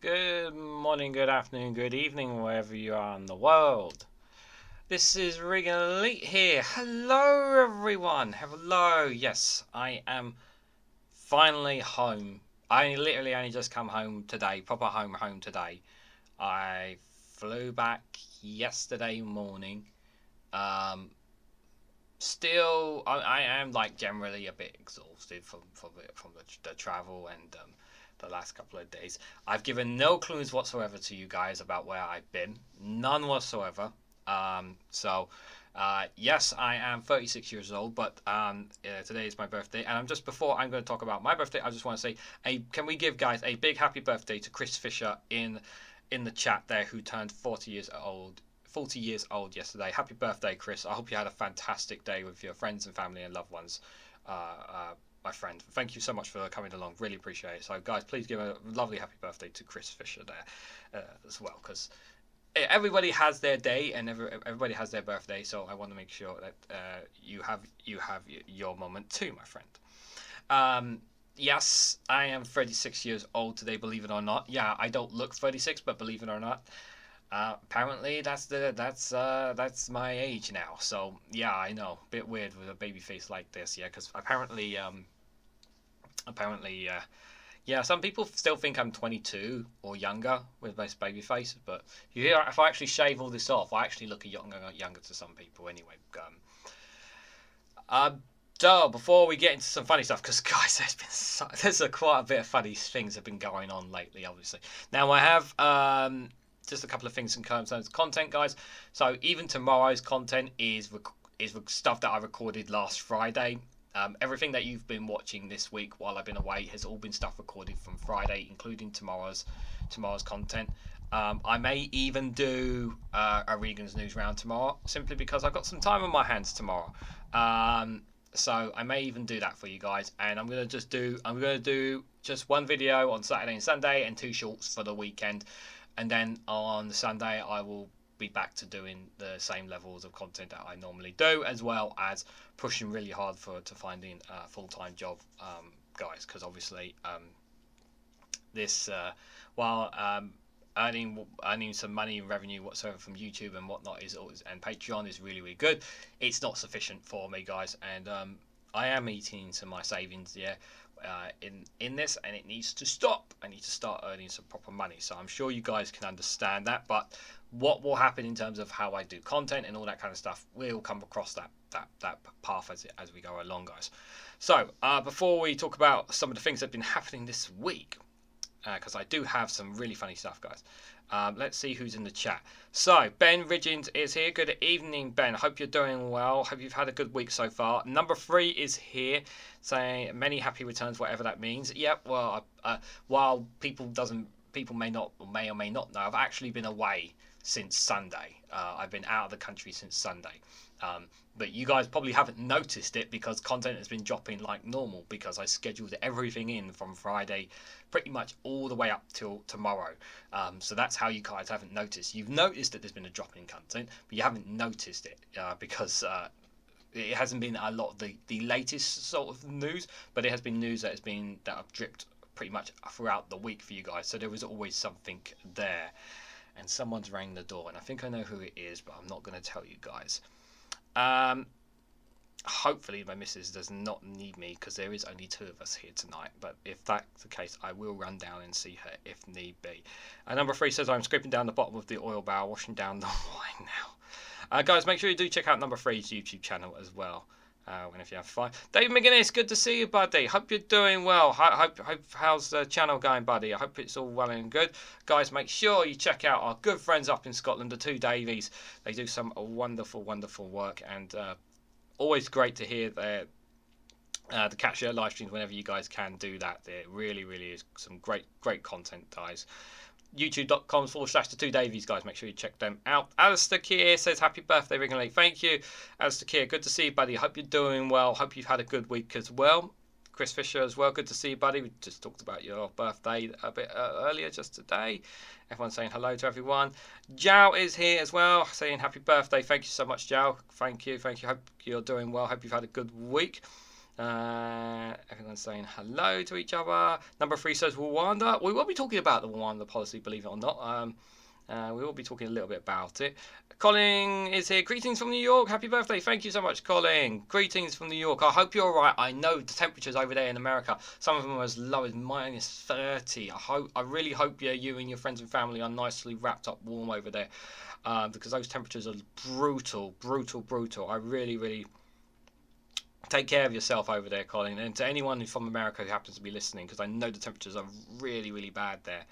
Good morning, good afternoon, good evening, wherever you are in the world. This is REGANELITE here. Hello, everyone. Hello. Yes, I am finally home. I literally only just come home today, proper home today. I flew back yesterday morning. Still, I am like generally a bit exhausted from the travel and the last couple of days. I've given no clues whatsoever to you guys about where I've been, none whatsoever. Yes, I am 36 years old, but today is my birthday, and before I'm going to talk about my birthday, I just want to say, can we give guys a big happy birthday to Chris Fisher in the chat there, who turned 40 years old yesterday. Happy birthday, Chris. I hope you had a fantastic day with your friends and family and loved ones. My friend, thank you so much for coming along, really appreciate it. So guys, please give a lovely happy birthday to Chris Fisher there as well, because everybody has their day and everybody has their birthday, so I want to make sure that you have your moment too, my friend. Yes, I am 36 years old today, believe it or not. Yeah, I don't look 36, but believe it or not, apparently that's my age now. So yeah, I know, a bit weird with a baby face like this. Yeah, because apparently yeah, some people still think I'm 22 or younger with this baby face, but yeah, if I actually shave all this off, I actually look younger to some people anyway. So before we get into some funny stuff, because guys, there's quite a bit of funny things have been going on lately, obviously. Now I have just a couple of things in terms of content, guys. So even tomorrow's content is stuff that I recorded last Friday. Everything that you've been watching this week while I've been away has all been stuff recorded from Friday, including tomorrow's content. I may even do a Regan's News round tomorrow, simply because I've got some time on my hands tomorrow. So I may even do that for you guys, and I'm gonna do just one video on Saturday and Sunday and 2 shorts for the weekend, and then on Sunday I will be back to doing the same levels of content that I normally do, as well as pushing really hard to finding a full-time job, guys, because obviously this while earning some money and revenue whatsoever from YouTube and whatnot and Patreon is really good. It's not sufficient for me, guys, and I am eating into my savings in this, and it needs to stop. I need to start earning some proper money. So I'm sure you guys can understand that, but what will happen in terms of how I do content and all that kind of stuff, we'll come across that path as we go along, guys. So before we talk about some of the things that have been happening this week, because I do have some really funny stuff, guys. Let's see who's in the chat. So Ben Ridgens is here. Good evening, Ben. Hope you're doing well. Hope you've had a good week so far. Number 3 is here, saying many happy returns, whatever that means. Yep. Well, while people may or may not know, I've actually been away since Sunday. I've been out of the country since Sunday. But you guys probably haven't noticed it because content has been dropping like normal, because I scheduled everything in from Friday pretty much all the way up till tomorrow. So that's how you guys haven't noticed. You've noticed that there's been a drop in content, but you haven't noticed it because it hasn't been a lot of the latest sort of news, but it has been news that have dripped pretty much throughout the week for you guys. So there was always something there. And someone's rang the door, and I think I know who it is, but I'm not going to tell you guys. Hopefully my missus does not need me, because there is only 2 of us here tonight, but if that's the case, I will run down and see her if need be. Number 3 says, I'm scraping down the bottom of the oil barrel, washing down the wine now. Guys, make sure you do check out number 3's YouTube channel as well. If you have fun. Dave McGuinness, good to see you, buddy. Hope you're doing well. Hope how's the channel going, buddy? I hope it's all well and good. Guys, make sure you check out our good friends up in Scotland, the 2 Davies. They do some wonderful work, and always great to hear to catch their live streams whenever you guys can do that. It really is some great content, guys. youtube.com/the 2 Davies, guys. Make sure you check them out. Alistair Keir says, happy birthday, REGANELITE. Thank you, Alistair Keir. Good to see you, buddy. Hope you're doing well. Hope you've had a good week as well. Chris Fisher as well. Good to see you, buddy. We just talked about your birthday a bit earlier, just today. Everyone's saying hello to everyone. Jow is here as well, saying happy birthday. Thank you so much, Jow. Thank you. Hope you're doing well. Hope you've had a good week. Everyone's saying hello to each other. Number 3 says Rwanda. We will be talking about the Rwanda policy, believe it or not. We will be talking a little bit about it. Colin is here. Greetings from New York. Happy birthday. Thank you so much, Colin. Greetings from New York. I hope you're all right. I know the temperatures over there in America, some of them are as low as -30. I really hope you and your friends and family are nicely wrapped up warm over there, because those temperatures are brutal. I really take care of yourself over there, Colin, and to anyone from America who happens to be listening, because I know the temperatures are really bad there.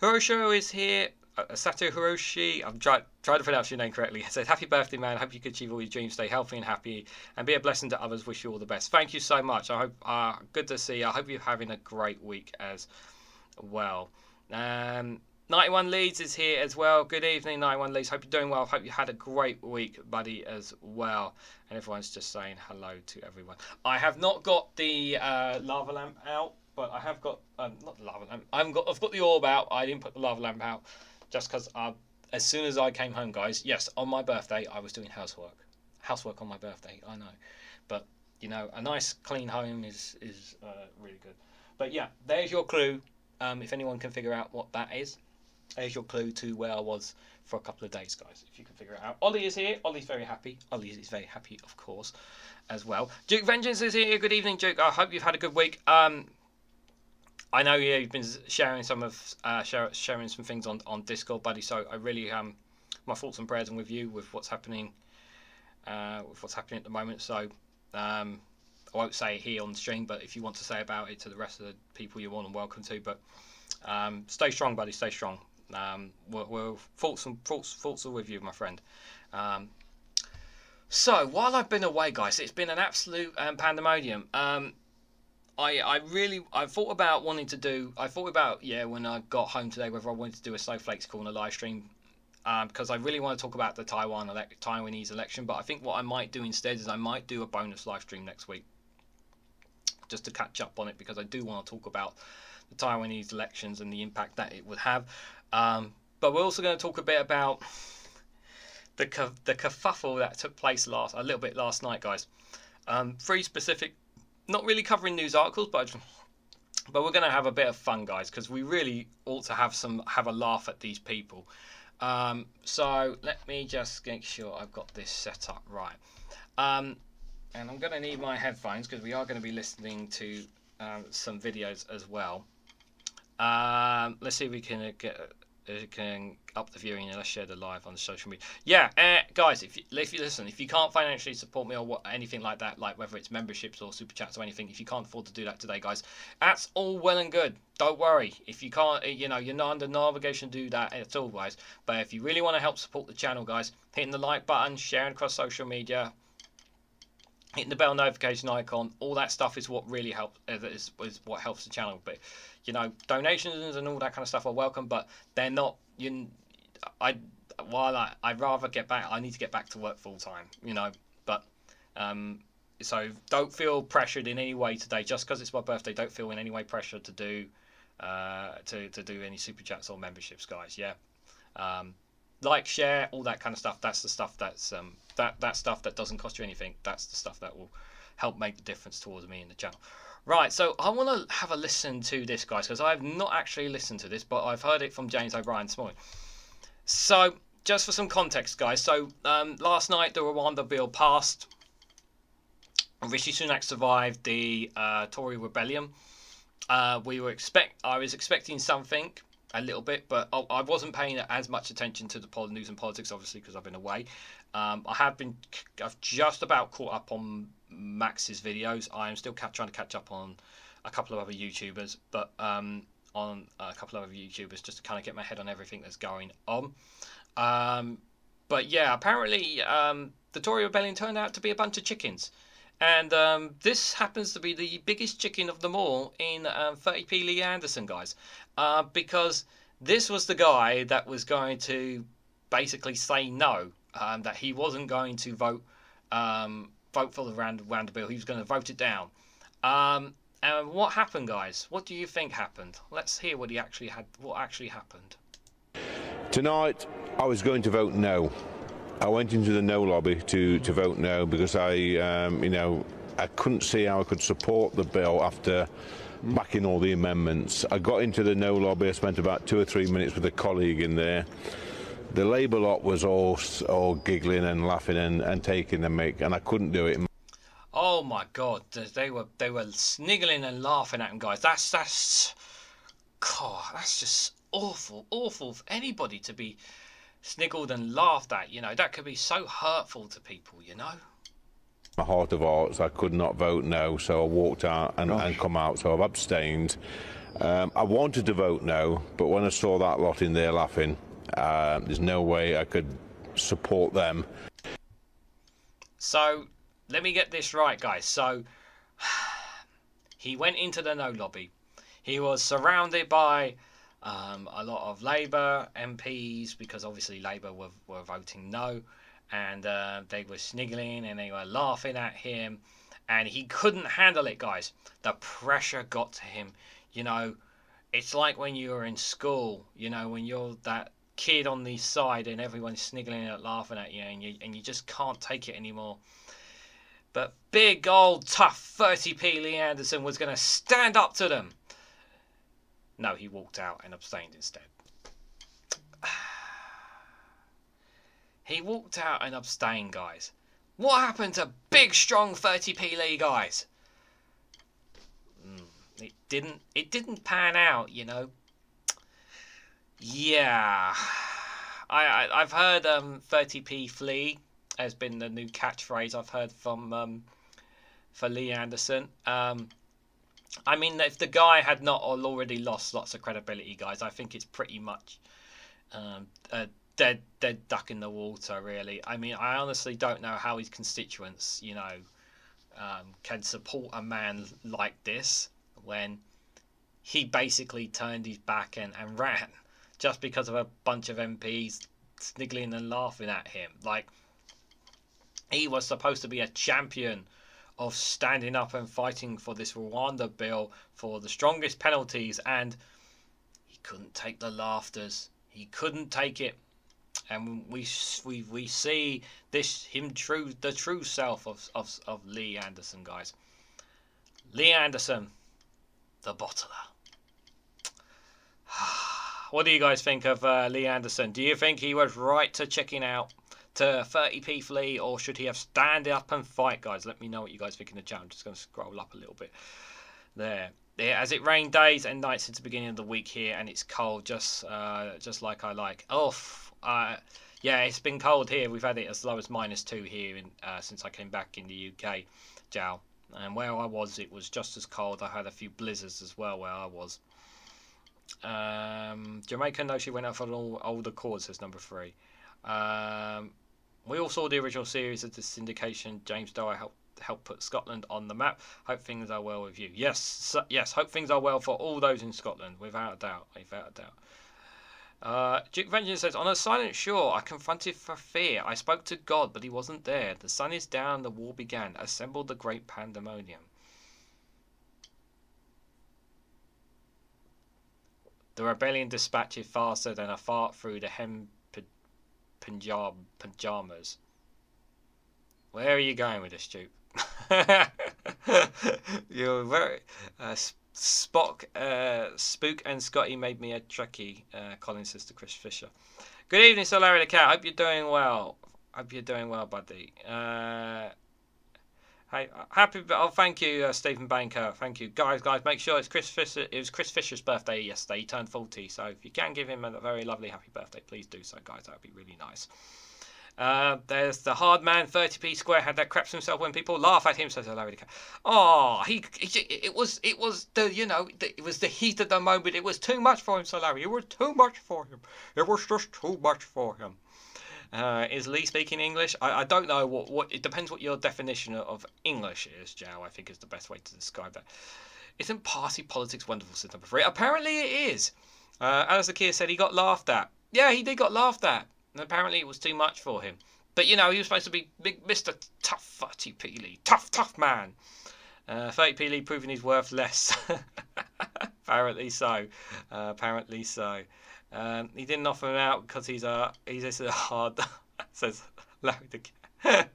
Hirosho is here. Sato Hiroshi, I'm trying to pronounce your name correctly. It says, happy birthday, man. Hope you can achieve all your dreams. Stay healthy and happy, and be a blessing to others. Wish you all the best. Thank you so much. I hope good to see you. I hope you're having a great week as well. 91 Leeds is here as well. Good evening, 91 Leeds. Hope you're doing well. Hope you had a great week, buddy, as well. And everyone's just saying hello to everyone. I have not got the lava lamp out, but I have got not the lava lamp. I've got the orb out. I didn't put the lava lamp out just because as soon as I came home, guys. Yes, on my birthday, I was doing housework. Housework on my birthday. I know, but you know, a nice clean home is really good. But yeah, there's your clue. If anyone can figure out what that is, there's your clue to where I was for a couple of days, guys. If you can figure it out. Ollie is here. Ollie's very happy. Ollie is very happy, of course, as well. Duke Vengeance is here. Good evening, Duke. I hope you've had a good week. I know you've been sharing some things on Discord, buddy. So I really my thoughts and prayers are with you with what's happening at the moment. So I won't say it here on the stream, but if you want to say about it to the rest of the people, you're more than welcome to. But stay strong, buddy. Stay strong. We're thoughts are with you, my friend. So while I've been away, guys, it's been an absolute pandemonium. I thought about when I got home today, whether I wanted to do a Snowflakes call on a live stream, because I really want to talk about the Taiwanese election. But I think what I might do instead is I might do a bonus live stream next week, just to catch up on it, because I do want to talk about the Taiwanese elections and the impact that it would have. But we're also going to talk a bit about the kerfuffle that took place a little bit last night, guys. 3 specific, not really covering news articles, but But we're going to have a bit of fun, guys, because we really ought to have a laugh at these people. So let me just make sure I've got this set up right. And I'm going to need my headphones because we are going to be listening to some videos as well. Let's see if we can can up the viewing and let's share the live on the social media. Yeah, guys, if you listen, if you can't financially support me or anything like that, like whether it's memberships or super chats or anything, if you can't afford to do that today, guys, that's all well and good. Don't worry. If you can't, you know, you're not under no obligation to do that at all, guys. But if you really want to help support the channel, guys, hitting the like button, sharing across social media, hitting the bell notification icon, all that stuff is what really helps. Is what helps the channel. But you know, donations and all that kind of stuff are welcome, but they're not. I'd rather get back. I need to get back to work full time. You know, but so don't feel pressured in any way today. Just because it's my birthday, don't feel in any way pressured to do to do any super chats or memberships, guys. Yeah. Like, share, all that kind of stuff. That's the stuff that's that stuff that doesn't cost you anything. That's the stuff that will help make the difference towards me in the channel. Right, so I want to have a listen to this, guys, because I've not actually listened to this, but I've heard it from James O'Brien this morning. So, just for some context, guys. So, last night the Rwanda bill passed. Rishi Sunak survived the Tory rebellion. I was expecting something. A little bit, but I wasn't paying as much attention to the news and politics, obviously, because I've been away. I've just about caught up on Max's videos. I am still trying to catch up on a couple of other YouTubers, but just to kind of get my head on everything that's going on. But yeah, apparently the Tory rebellion turned out to be a bunch of chickens. And this happens to be the biggest chicken of them all in 30p Lee Anderson, guys. Because this was the guy that was going to basically say no, that he wasn't going to vote for the Rwanda bill. He was going to vote it down. And what happened, guys? What do you think happened? Let's hear what actually happened. Tonight, I was going to vote no. I went into the no lobby to vote no because I couldn't see how I could support the bill after backing all the amendments. I got into the no lobby. I spent about 2 or 3 minutes with a colleague in there. The Labour lot was all giggling and laughing and taking the mick, and I couldn't do it. Oh my God, they were sniggling and laughing at him, guys. That's just awful for anybody to be sniggled and laughed at. You know, that could be so hurtful to people, you know. My heart of hearts, I could not vote no, so I walked out and come out, so I've abstained. I wanted to vote no, but when I saw that lot in there laughing, there's no way I could support them. So, let me get this right, guys. So, he went into the no lobby. He was surrounded by a lot of Labour MPs, because obviously Labour were voting no, and they were sniggling and they were laughing at him, and he couldn't handle it, guys. The pressure got to him. You know, it's like when you were in school, you know, when you're that kid on the side and everyone's sniggling and laughing at you, and you just can't take it anymore. But big old tough 30p Lee Anderson was going to stand up to them. No, he walked out and abstained instead. He walked out and abstained, guys. What happened to big, strong 30p Lee, guys? It didn't pan out, you know. Yeah. I've heard 30p Flea has been the new catchphrase I've heard from for Lee Anderson. I mean, if the guy had not already lost lots of credibility, guys, I think it's pretty much a dead duck in the water, really. I mean, I honestly don't know how his constituents, you know, can support a man like this when he basically turned his back and ran just because of a bunch of MPs sniggling and laughing at him. Like, he was supposed to be a champion of standing up and fighting for this Rwanda bill for the strongest penalties, and he couldn't take the laughters. He couldn't take it, and we see the true self of Lee Anderson, guys. Lee Anderson, the bottler. What do you guys think of Lee Anderson? Do you think he was right to checking out to 30p Flea, or should he have stand up and fight, guys? Let me know what you guys think in the chat. I'm just going to scroll up a little bit there. Yeah, as it rained days and nights since the beginning of the week here, and it's cold, just like I like. Yeah, it's been cold here. We've had it as low as -2 here since I came back in the UK, Jow. And where I was, it was just as cold. I had a few blizzards as well where I was. Jamaica, no, she went out for an older cause, says number 3. We all saw the original series of the syndication. James Doe helped put Scotland on the map. Hope things are well with you. Yes, yes. Hope things are well for all those in Scotland, without a doubt. Without a doubt. Duke Vengeance says, on a silent shore, I confronted for fear. I spoke to God, but he wasn't there. The sun is down, the war began. Assembled the great pandemonium. The rebellion dispatched faster than a fart through the pajamas. Where are you going with this, Duke? You're very Spook and Scotty made me a Trekkie. Colin says to Chris Fisher. Good evening, Sir Larry the Cat. Hope you're doing well. Hope you're doing well, buddy. Hey, happy. Oh, thank you, Stephen Banker. Thank you, guys. Make sure it's Chris Fisher. It was Chris Fisher's birthday yesterday. He turned 40, so if you can give him a very lovely happy birthday, please do so, guys. That would be really nice. There's the hard man, 30p squarehead that craps himself when people laugh at him, says Larry the Cat. Oh, it was the heat of the moment. It was too much for him, Sir Larry. It was too much for him. It was just too much for him. Is Lee speaking English? I don't know what. It depends what your definition of English is, Joe. I think is the best way to describe that. Isn't party politics wonderful, says number 3? Apparently it is. As the kid said, he got laughed at. Yeah, he did got laughed at. And apparently it was too much for him. But, he was supposed to be big Mr. Tough 30p Lee. Tough man. 30p Lee proving his worth less. Apparently so. Apparently so. He didn't offer him out because he's a hard, says Larry the Cat.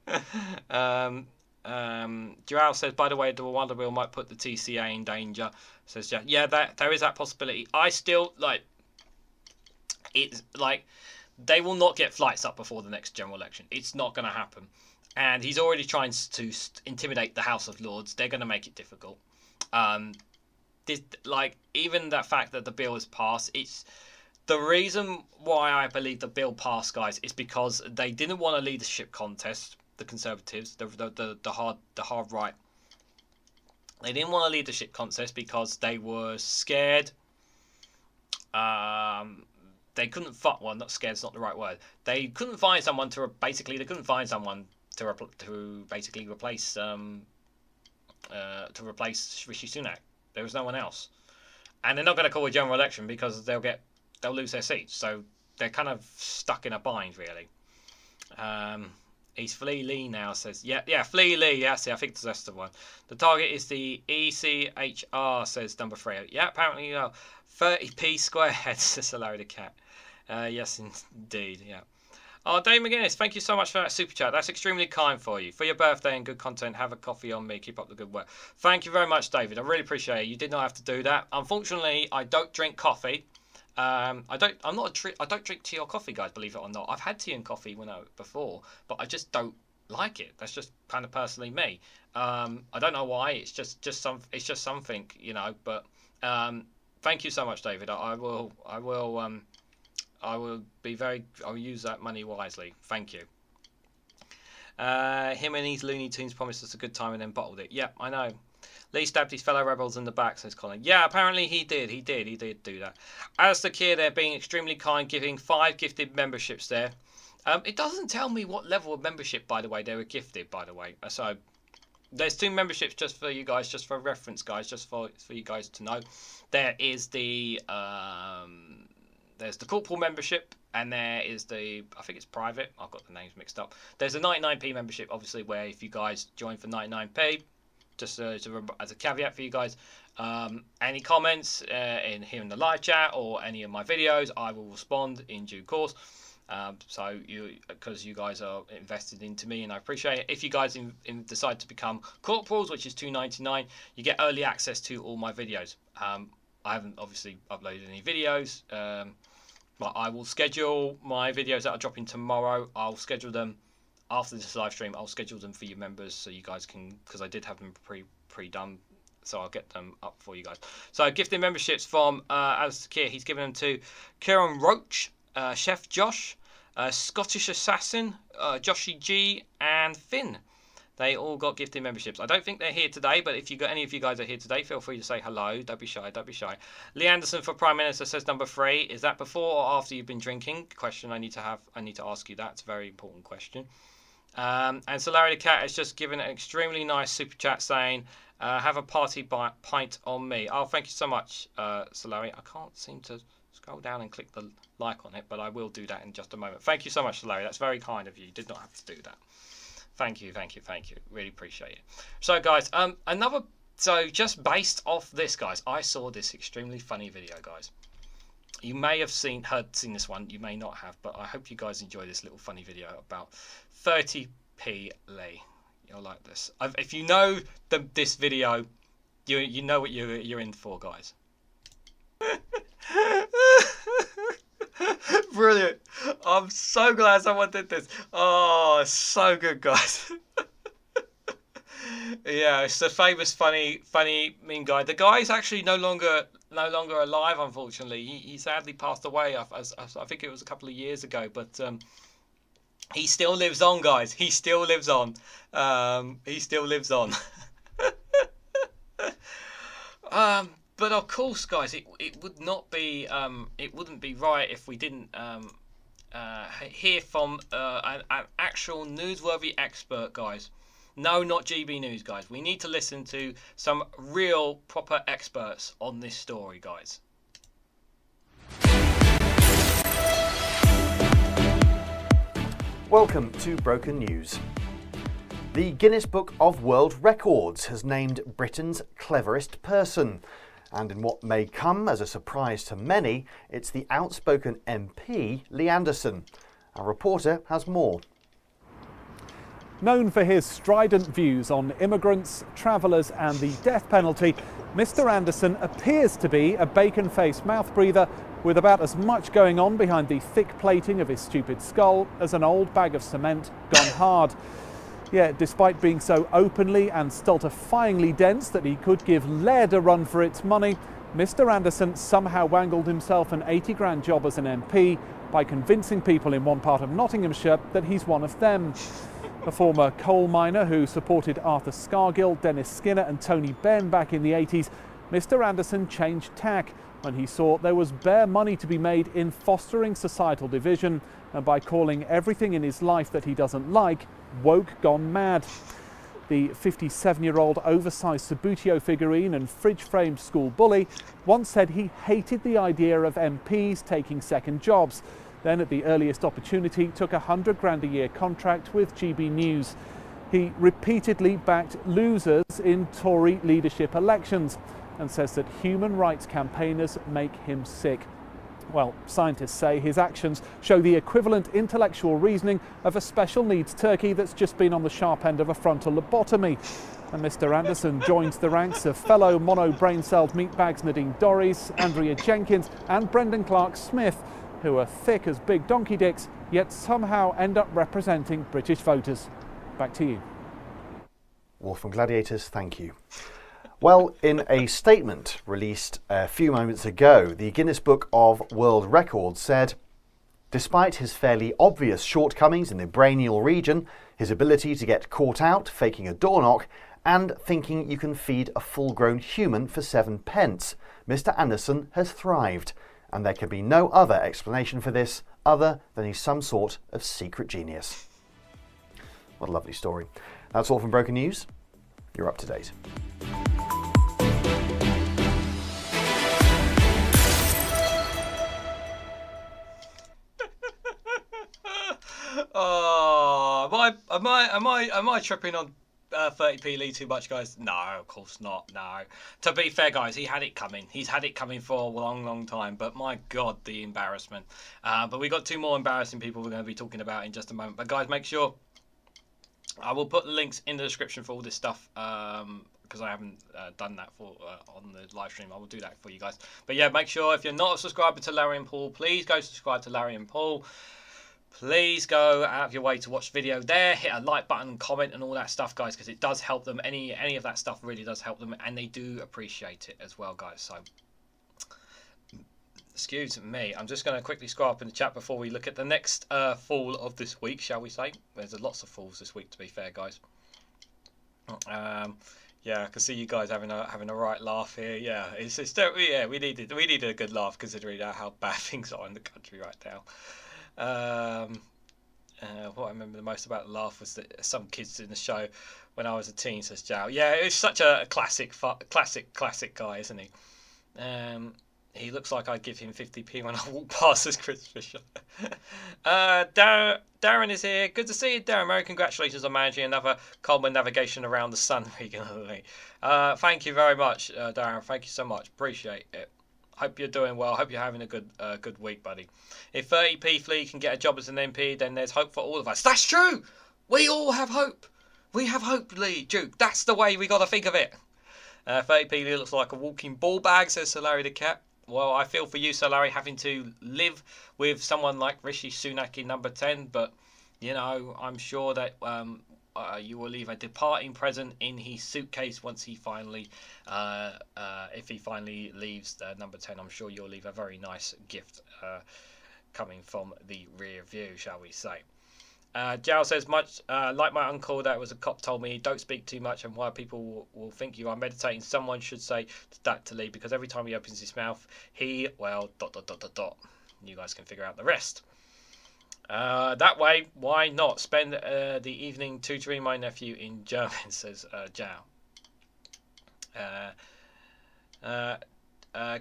Joao says, by the way, the Rwanda bill might put the TCA in danger. Says, yeah, there is that possibility. I still, it's like, they will not get flights up before the next general election. It's not going to happen. And he's already trying to intimidate the House of Lords. They're going to make it difficult. Even that fact that the bill has passed, it's the reason why I believe the bill passed, guys, is because they didn't want a leadership contest. The Conservatives, the hard right, they didn't want a leadership contest because they were scared. They couldn't not scared is not the right word. They couldn't find someone to replace Rishi Sunak. There was no one else, and they're not going to call a general election because they'll lose their seats. So they're kind of stuck in a bind, really. He's Flea Lee now, says yeah, Flea Lee. Yeah, see, I think that's the one. The target is the ECHR, says number 3. Yeah, apparently 30p squarehead, says Larry the Cat. Yes, indeed. Yeah. Oh, Dave McGuinness, thank you so much for that super chat. That's extremely kind for you. For your birthday and good content, have a coffee on me. Keep up the good work. Thank you very much, David. I really appreciate it. You did not have to do that. Unfortunately, I don't drink coffee. I don't drink tea or coffee, guys. Believe it or not, I've had tea and coffee before, but I just don't like it. That's just kind of personally me. I don't know why. It's just something, But thank you so much, David. I will use that money wisely. Thank you. Him and his Looney Tunes promised us a good time and then bottled it. Yep, I know. Lee stabbed his fellow rebels in the back, says Colin. Yeah, apparently he did. He did do that. As the kid, they're being extremely kind, giving 5 gifted memberships there. It doesn't tell me what level of membership, by the way, they were gifted, by the way. So there's 2 memberships just for you guys, just for reference, guys, just for you guys to know. There is there's the corporal membership, and there is I think it's private. I've got the names mixed up. There's a 99p membership, obviously, where if you guys join for 99p, just as a caveat for you guys, any comments here in the live chat or any of my videos, I will respond in due course. So because you guys are invested into me, and I appreciate it. If you guys decide to become corporals, which is $2.99, you get early access to all my videos. I haven't obviously uploaded any videos, but I will schedule my videos that are dropping tomorrow. I'll schedule them after this live stream. I'll schedule them for you members, so you guys can, because I did have them pre-done, so I'll get them up for you guys. So gifting memberships from as Keir, he's given them to Kieran Roach, Chef Josh, Scottish Assassin, Joshy G, and Finn. They all got gifted memberships. I don't think they're here today, but if you got any of you guys are here today, feel free to say hello. Don't be shy. Don't be shy. Lee Anderson for Prime Minister says number 3. Is that before or after you've been drinking? Question I need to ask you that. It's a very important question. And Solari the Cat has just given an extremely nice super chat saying, have a party pint on me. Oh, thank you so much, Solari. I can't seem to scroll down and click the like on it, but I will do that in just a moment. Thank you so much, Solari. That's very kind of you. You did not have to do that. Thank you. Really appreciate it. So, guys, so just based off this, guys, I saw this extremely funny video, guys. You may have seen this one. You may not have, but I hope you guys enjoy this little funny video about 30p Lee. You'll like this. If you know this video, you know what you're in for, guys. Brilliant. I'm so glad someone did this. Oh, so good, guys. Yeah, it's the famous funny mean guy. The guy's actually no longer alive, unfortunately. He sadly passed away. I think it was a couple of years ago, but he still lives on, guys. He still lives on. He still lives on. But of course, guys, it would not be it wouldn't be right if we didn't hear from an actual newsworthy expert, guys. No, not GB News, guys. We need to listen to some real proper experts on this story, guys. Welcome to Broken News. The Guinness Book of World Records has named Britain's cleverest person. And in what may come as a surprise to many, it's the outspoken MP, Lee Anderson. Our reporter has more. Known for his strident views on immigrants, travellers and the death penalty, Mr Anderson appears to be a bacon-faced mouth-breather with about as much going on behind the thick plating of his stupid skull as an old bag of cement gone hard. Yet, despite being so openly and stultifyingly dense that he could give lead a run for its money, Mr Anderson somehow wangled himself an 80 grand job as an MP by convincing people in one part of Nottinghamshire that he's one of them. A former coal miner who supported Arthur Scargill, Dennis Skinner and Tony Benn back in the 80s, Mr Anderson changed tack when he saw there was bare money to be made in fostering societal division and by calling everything in his life that he doesn't like woke gone mad. The 57-year-old oversized Subbuteo figurine and fridge-framed school bully once said he hated the idea of MPs taking second jobs. Then at the earliest opportunity took a 100 grand a year contract with GB News. He repeatedly backed losers in Tory leadership elections and says that human rights campaigners make him sick. Well, scientists say his actions show the equivalent intellectual reasoning of a special needs turkey that's just been on the sharp end of a frontal lobotomy. And Mr Anderson joins the ranks of fellow mono-brain-celled meatbags Nadine Dorries, Andrea Jenkins and Brendan Clark-Smith, who are thick as big donkey dicks, yet somehow end up representing British voters. Back to you. Wolf from Gladiators, thank you. Well, in a statement released a few moments ago, the Guinness Book of World Records said, despite his fairly obvious shortcomings in the brainial region, his ability to get caught out faking a door knock, and thinking you can feed a full-grown human for 7 pence, Mr Anderson has thrived, and there can be no other explanation for this other than he's some sort of secret genius. What a lovely story. That's all from Broken News. You're up to date. Oh, am I tripping on 30p Lee too much, guys? No, of course not. No. To be fair, guys, he had it coming. He's had it coming for a long, long time. But my God, the embarrassment. But we got 2 more embarrassing people we're going to be talking about in just a moment. But guys, make sure I will put the links in the description for all this stuff. Because I haven't done that for on the live stream. I will do that for you guys. But yeah, make sure if you're not a subscriber to Larry and Paul, please go subscribe to Larry and Paul. Please go out of your way to watch the video there. Hit a like button, comment, and all that stuff, guys, because it does help them. Any of that stuff really does help them, and they do appreciate it as well, guys. So, excuse me. I'm just going to quickly scroll up in the chat before we look at the next fall of this week, shall we say? There's lots of falls this week, to be fair, guys. Yeah, I can see you guys having a right laugh here. Yeah, yeah, we needed a good laugh considering how bad things are in the country right now. What I remember the most about the laugh was that some kids in the show when I was a teen, says Jow. Yeah, it's such a classic guy, isn't he? He looks like I'd give him 50p when I walk past as Chris Fisher. Darren is here. Good to see you, Darren. Mary, congratulations on managing another Coleman navigation around the sun regularly. Thank you very much, Darren. Thank you so much. Appreciate it. Hope you're doing well. Hope you're having a good week, buddy. If 30p Flea can get a job as an MP, then there's hope for all of us. That's true. We all have hope. We have hope, Lee. Duke. That's the way we got to think of it. 30p Lee looks like a walking ball bag, says Sir Larry the Cat. Well, I feel for you, Sir Larry, having to live with someone like Rishi Sunak in number 10, but, you know, I'm sure that you will leave a departing present in his suitcase once he finally, if he finally leaves number 10. I'm sure you'll leave a very nice gift coming from the rear view, shall we say. Jow says, much like my uncle that was a cop told me, don't speak too much and why people will think you are meditating. Someone should say that to Lee, because every time he opens his mouth, well, ... You guys can figure out the rest. That way, why not spend the evening tutoring my nephew in German, says Jow.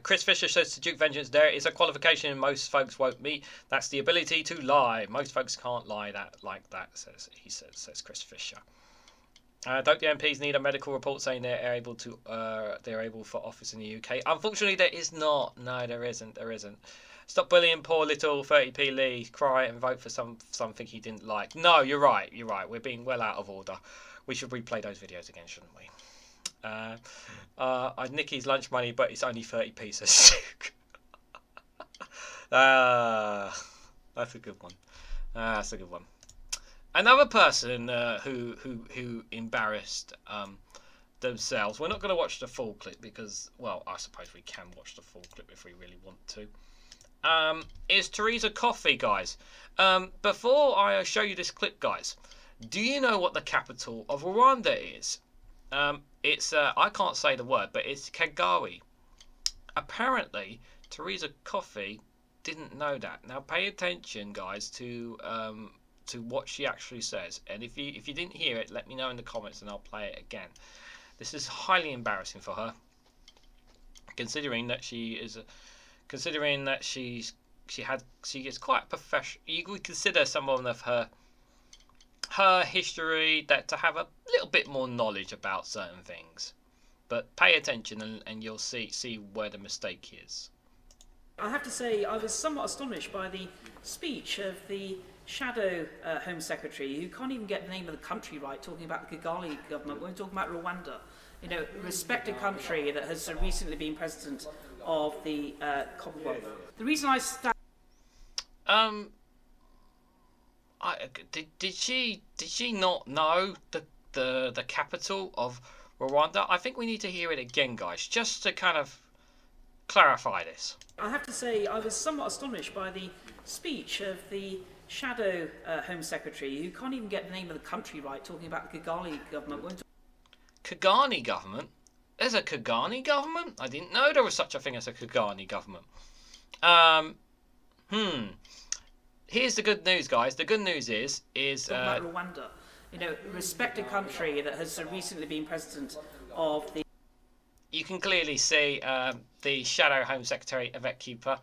Chris Fisher says to Duke Vengeance, there is a qualification most folks won't meet. That's the ability to lie. Most folks can't lie like that, says Chris Fisher. Don't the MPs need a medical report saying they're able for office in the UK? Unfortunately, there is not. No, there isn't. Stop bullying poor little 30p Lee. Cry and vote for something he didn't like. No, you're right. We're being well out of order. We should replay those videos again, shouldn't we? I'd nick his lunch money, but it's only 30p, says Duke. That's a good one. Another person who embarrassed themselves. We're not going to watch the full clip because, well, I suppose we can watch the full clip if we really want to. Is Theresa Coffey, guys. Before I show you this clip, guys, do you know what the capital of Rwanda is? It's I can't say the word, but it's Kigali. Apparently, Theresa Coffey didn't know that. Now, pay attention, guys, to what she actually says. And if you didn't hear it, let me know in the comments, and I'll play it again. This is highly embarrassing for her, considering that she is, she is quite professional. You would consider someone of her history that to have a little bit more knowledge about certain things. But pay attention and you'll see where the mistake is. I have to say I was somewhat astonished by the speech of the shadow Home Secretary, who can't even get the name of the country right, talking about the Kigali government. We're talking about Rwanda, you know, a respected country that has recently been president of the Commonwealth. The reason I did she not know the capital of Rwanda? I think we need to hear it again, guys, just to kind of clarify this. I have to say I was somewhat astonished by the speech of the shadow Home Secretary, who can't even get the name of the country right, talking about the Kigali government. Kagani government? There's a Kagani government? I didn't know there was such a thing as a Kagani government. Here's the good news, guys. The good news is about Rwanda, you know, a respected country that has recently been president of the. You can clearly see the shadow Home Secretary Yvette Cooper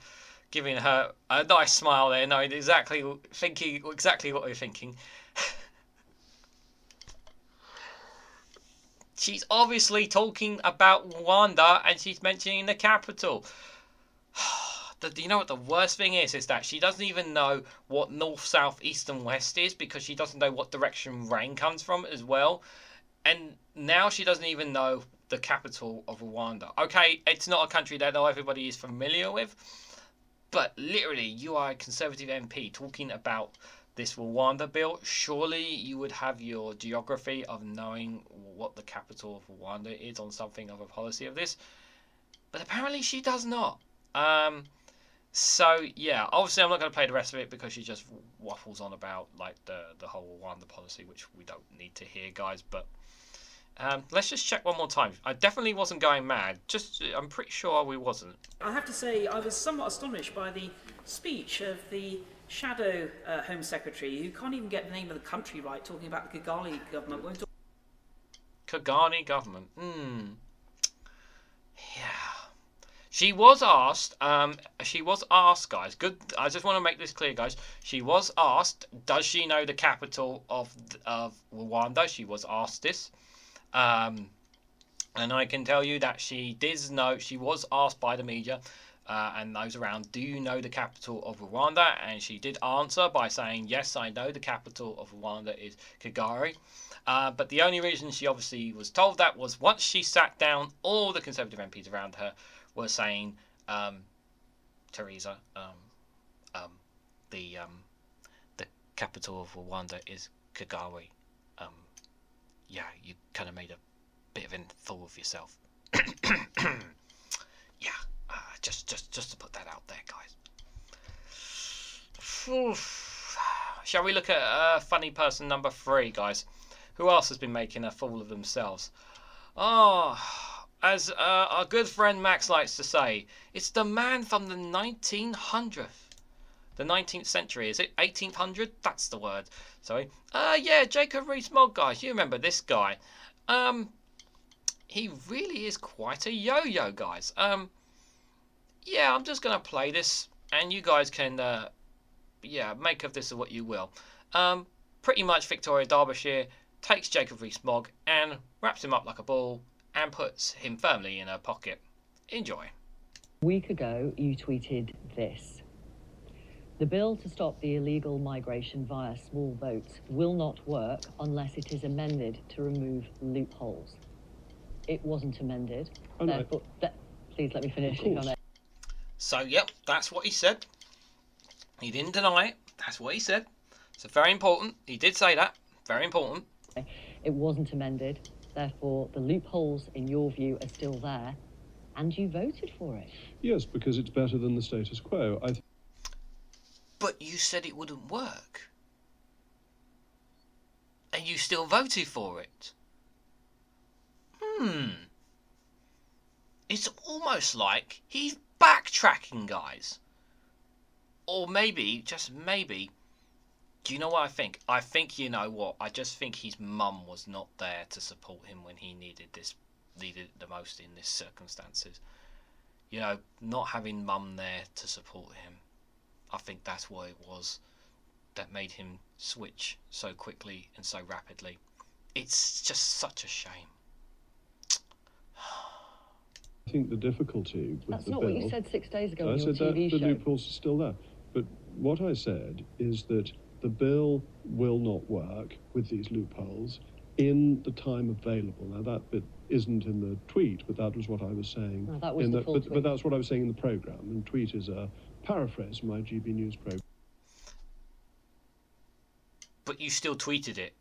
giving her a nice smile there, knowing exactly what we're thinking. She's obviously talking about Rwanda and she's mentioning the capital. You know what the worst thing is that she doesn't even know what north, south, east and west is, because she doesn't know what direction rain comes from as well. And now she doesn't even know the capital of Rwanda. Okay, it's not a country that everybody is familiar with, but literally you are a Conservative MP talking about this Rwanda bill. Surely you would have your geography of knowing what the capital of Rwanda is on something of a policy of this. But apparently she does not. So yeah, obviously I'm not going to play the rest of it because she just waffles on about like the whole Rwanda policy, which we don't need to hear, guys. But let's just check one more time. I definitely wasn't going mad. I'm pretty sure we wasn't. I have to say I was somewhat astonished by the speech of the shadow Home Secretary, who can't even get the name of the country right, talking about the Kigali government. Kagani government. Yeah. She was asked, guys. Good. I just want to make this clear, guys. She was asked, does she know the capital of Rwanda? She was asked this. And I can tell you that she did know. She was asked by the media and those around, do you know the capital of Rwanda? And she did answer by saying, yes, I know the capital of Rwanda is Kigali. But the only reason she obviously was told that was once she sat down, all the Conservative MPs around her were saying, Theresa, the capital of Rwanda is Kigali. Yeah, you kind of made a bit of a fool of yourself. Yeah, just to put that out there, guys. Shall we look at funny person number 3, guys? Who else has been making a fool of themselves? Oh, as our good friend Max likes to say, it's the man from the 1900th. The 19th century, is it? 1800? That's the word. Sorry. Yeah, Jacob Rees-Mogg, guys. You remember this guy. He really is quite a yo-yo, guys. Yeah, I'm just going to play this, and you guys can, yeah, make of this what you will. Pretty much Victoria Derbyshire takes Jacob Rees-Mogg and wraps him up like a ball and puts him firmly in her pocket. Enjoy. A week ago, you tweeted this. The bill to stop the illegal migration via small boats will not work unless it is amended to remove loopholes. It wasn't amended. Oh, no. Therefore, please let me finish. So, yep, that's what he said. He didn't deny it. That's what he said. So, very important. He did say that. Very important. It wasn't amended. Therefore, the loopholes, in your view, are still there. And you voted for it. Yes, because it's better than the status quo. But you said it wouldn't work. And you still voted for it. It's almost like he's backtracking, guys. Or maybe, just maybe, do you know what I think? I think, you know what, I just think his mum was not there to support him when he needed it the most in this circumstances. You know, not having mum there to support him. I think that's what it was that made him switch so quickly and so rapidly. It's just such a shame. I think the difficulty with That's the not bill... what you said 6 days ago I on your said TV that show. the loopholes are still there. But what I said is that the bill will not work with these loopholes in the time available. Now, that bit isn't in the tweet, but that was what I was saying. No, that was the full tweet. But that's what I was saying in the programme. And tweet is a paraphrase from my GB News programme. But you still tweeted it.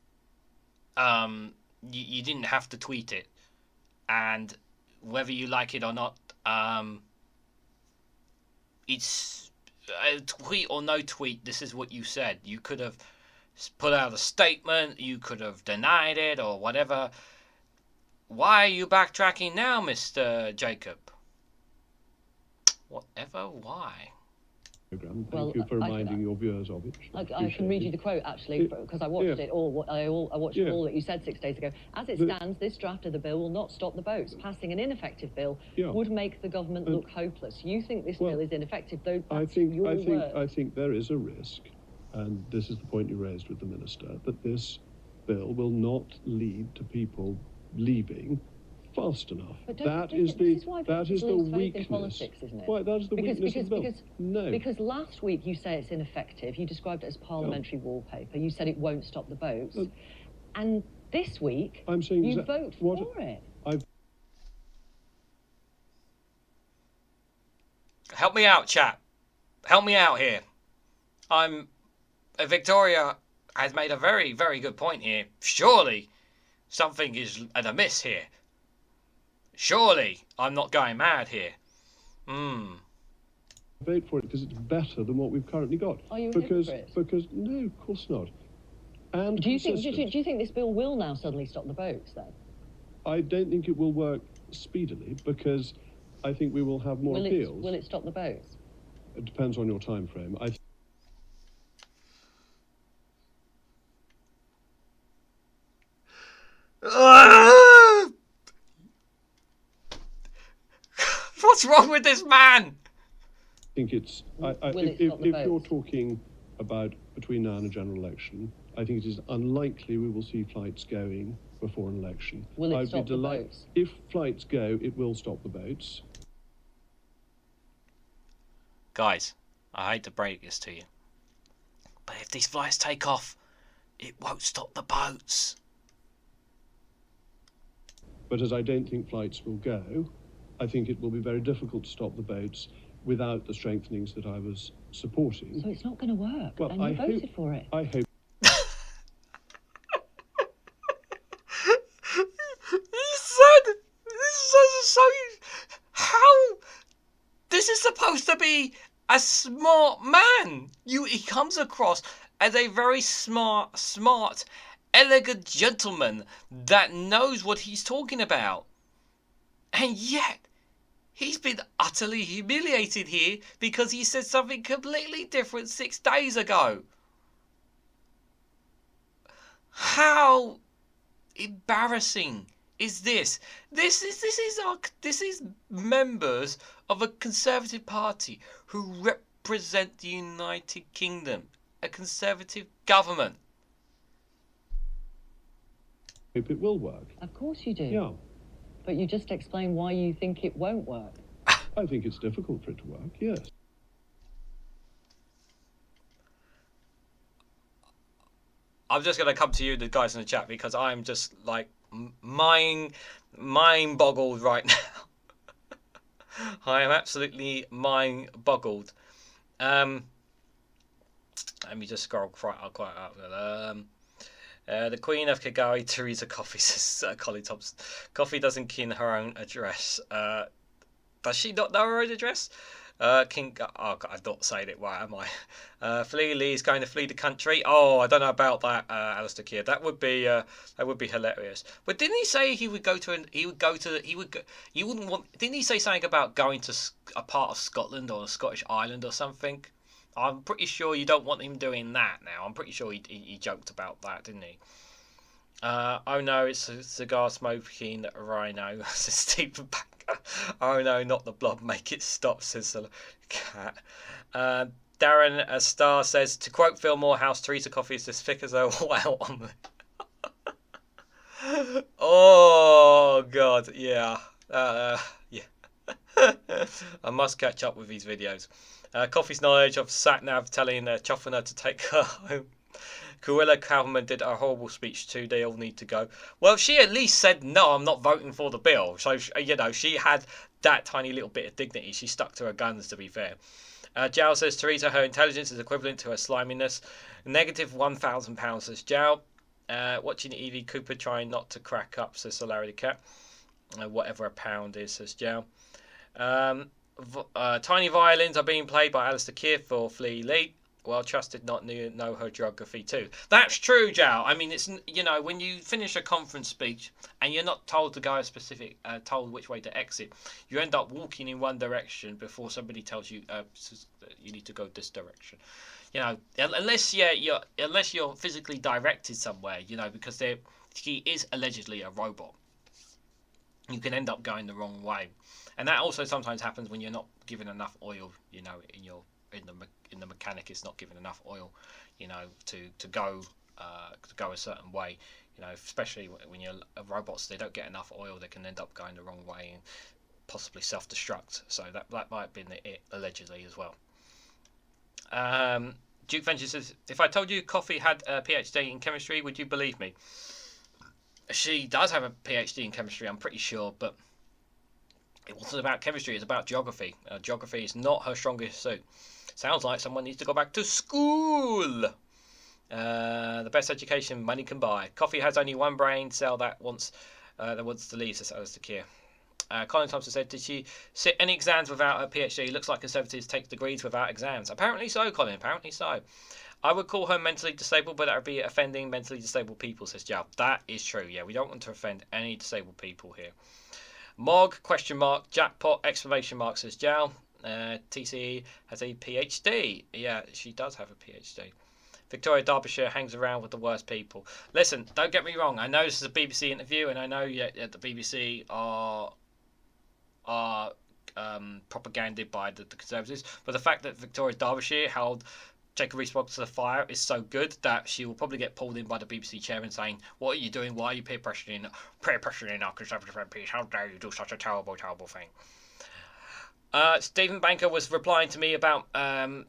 You didn't have to tweet it. And whether you like it or not, it's a tweet or no tweet. This is what you said. You could have put out a statement. You could have denied it or whatever. Why are you backtracking now, Mr. Jacob? Whatever, why? Thank you for reminding your viewers of it. I can read you the quote, actually, because I watched it all. I watched all that you said 6 days ago. As it stands, this draft of the bill will not stop the boats. Passing an ineffective bill would make the government look hopeless. You think this bill is ineffective, though that's your word. I think there is a risk, and this is the point you raised with the Minister, that this bill will not lead to people leaving fast enough. But That this is the why that is the lose faith in weakness. politics, isn't it? Why, that is the weakness of the bill. No. Because last week you say it's ineffective. You described it as parliamentary wallpaper. You said it won't stop the votes. And this week I'm saying you vote for it. Help me out, chat. Help me out here. Victoria has made a very, very good point here. Surely something is amiss here. Surely I'm not going mad here. Vote for it because it's better than what we've currently got. Are you a because hypocrite? because no, of course not. And Do you think this bill will now suddenly stop the votes then? I don't think it will work speedily because I think we will have more appeals. Will it stop the votes? It depends on your time frame. What's wrong with this man? think it's. If you're talking about between now and a general election, I think it is unlikely we will see flights going before an election. Will it stop the boats? If flights go, it will stop the boats. Guys, I hate to break this to you, but if these flights take off, it won't stop the boats. But as I don't think flights will go, I think it will be very difficult to stop the boats without the strengthenings that I was supporting. So it's not going to work, well, and you voted for it. I hope. This is supposed to be a smart man. He comes across as a very smart, elegant gentleman that knows what he's talking about. And yet, he's been utterly humiliated here because he said something completely different 6 days ago. How embarrassing is this? This is members of a Conservative Party who represent the United Kingdom, a Conservative government. I hope it will work. Of course you do. Yeah. But you just explain why you think it won't work. I think it's difficult for it to work, yes. I'm just going to come to you, the guys in the chat, because I'm just like mind boggled right now. I am absolutely mind boggled. Let me just scroll quite up. The Queen of Kigali, Theresa Coffey, says Colin Thompson. Coffey doesn't kin her own address. Does she not know her own address? King. Oh God, I've not saying it right, am I? Flea Lee's going to flee the country. Oh, I don't know about that, Alistair Keir. That would be hilarious. But didn't he say he would go to? You wouldn't want. Didn't he say something about going to a part of Scotland or a Scottish island or something? I'm pretty sure you don't want him doing that now. I'm pretty sure he joked about that, didn't he? Oh no, it's a cigar smoking rhino, says Stephen Baker. Oh no, not the blob, make it stop, says the cat. Darren Starr says, to quote Phil Morehouse, Theresa Coffey is as thick as a whale on the... Oh God, yeah. Yeah. I must catch up with these videos. Coffey's knowledge of sat-nav telling Chofana to take her home. Cruella Calman did a horrible speech too. They all need to go. Well, she at least said, no, I'm not voting for the bill. So, she had that tiny little bit of dignity. She stuck to her guns, to be fair. Jow says, Theresa, her intelligence is equivalent to her sliminess. Negative £1,000, says Jow. Watching Evie Cooper trying not to crack up, says Solarity Cat. Whatever a pound is, says Jow. Tiny violins are being played by Alistair Keir for Flea Lee. Well, trusted not know her geography too. That's true, Jow. I mean, it's when you finish a conference speech and you're not told to go a specific, told which way to exit, you end up walking in one direction before somebody tells you you need to go this direction. Unless you're physically directed somewhere, because he is allegedly a robot. You can end up going the wrong way, and that also sometimes happens when you're not given enough oil. In the mechanic is not given enough oil, to go go a certain way. You know, especially when you're robots, they don't get enough oil, they can end up going the wrong way and possibly self-destruct. So that might have been it, allegedly, as well. Duke Venture says, if I told you Coffey had a PhD in chemistry, would you believe me? She does have a PhD in chemistry, I'm pretty sure, but it wasn't about chemistry, it's about geography. Geography is not her strongest suit. Sounds like someone needs to go back to school. The best education money can buy. Coffey has only one brain cell that wants to leave, says Alistair Keir. Colin Thompson said, did she sit any exams without a PhD? Looks like Conservatives take degrees without exams. Apparently so, Colin, apparently so. I would call her mentally disabled, but that would be offending mentally disabled people, says Jal. That is true, yeah. We don't want to offend any disabled people here. Mogg, question mark, jackpot, exclamation mark, says Jal. TCE has a PhD. Yeah, she does have a PhD. Victoria Derbyshire hangs around with the worst people. Listen, don't get me wrong. I know this is a BBC interview, and I know the BBC are propaganded by the Conservatives, but the fact that Victoria Derbyshire held Jacob Rees-Mogg to the fire is so good that she will probably get pulled in by the BBC chairman saying, what are you doing? Why are you peer pressuring our Conservative MPs? How dare you do such a terrible, terrible thing? Stephen Banker was replying to me about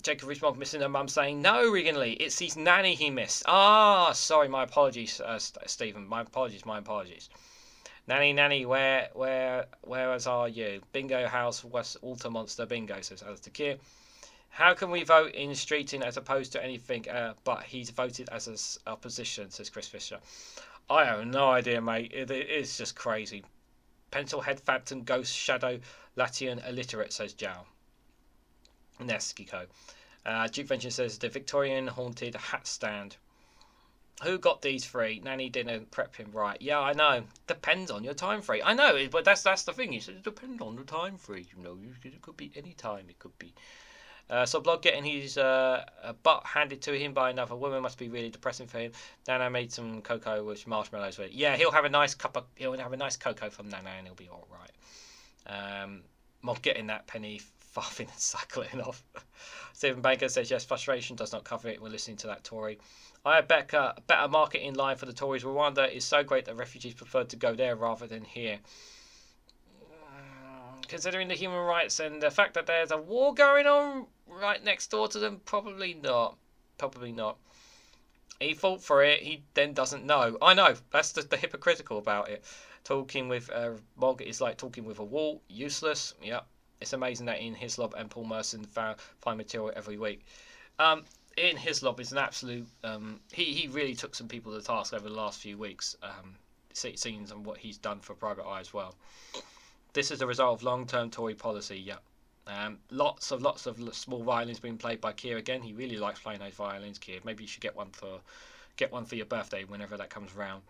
Jacob Rees-Mogg missing her mum, saying, no, REGANELITE, it's his nanny he missed. Ah, sorry, my apologies, Stephen. My apologies. Nanny, where are you? Bingo house, West Alta Monster Bingo, says Alistair Keir. How can we vote in Streeting as opposed to anything, but he's voted as a opposition, says Chris Fisher. I have no idea, mate. It's just crazy. Pencil Head Phantom Ghost Shadow Latian Illiterate, says Jao. Neskiko. Duke Venture says the Victorian haunted hat stand. Who got these three? Nanny didn't prep him right. Yeah, I know. Depends on your time frame. I know, but that's the thing. It depends on the time frame. You know, it could be any time. It could be. So Blog getting his butt handed to him by another woman must be really depressing for him. Nana made some cocoa with marshmallows with it. Yeah, he'll have a nice cocoa from Nana and he'll be all right. Mogg getting that penny farthing and cycling off. Stephen Baker says yes, frustration does not cover it. We're listening to that Tory. I had better marketing line for the Tories. Rwanda is so great that refugees preferred to go there rather than here. Considering the human rights and the fact that there's a war going on right next door to them, probably not. He fought for it, he then doesn't know. I know, that's the hypocritical about it. Talking with Mogg is like talking with a wall, useless. Yep, it's amazing that Ian Hislop and Paul Merson find material every week. Ian Hislop is an absolute... he really took some people to task over the last few weeks, seeing what he's done for Private Eye as well. This is the result of long-term Tory policy, yeah. Lots of small violins being played by Keir again. He really likes playing those violins, Keir. Maybe you should get one for your birthday whenever that comes around.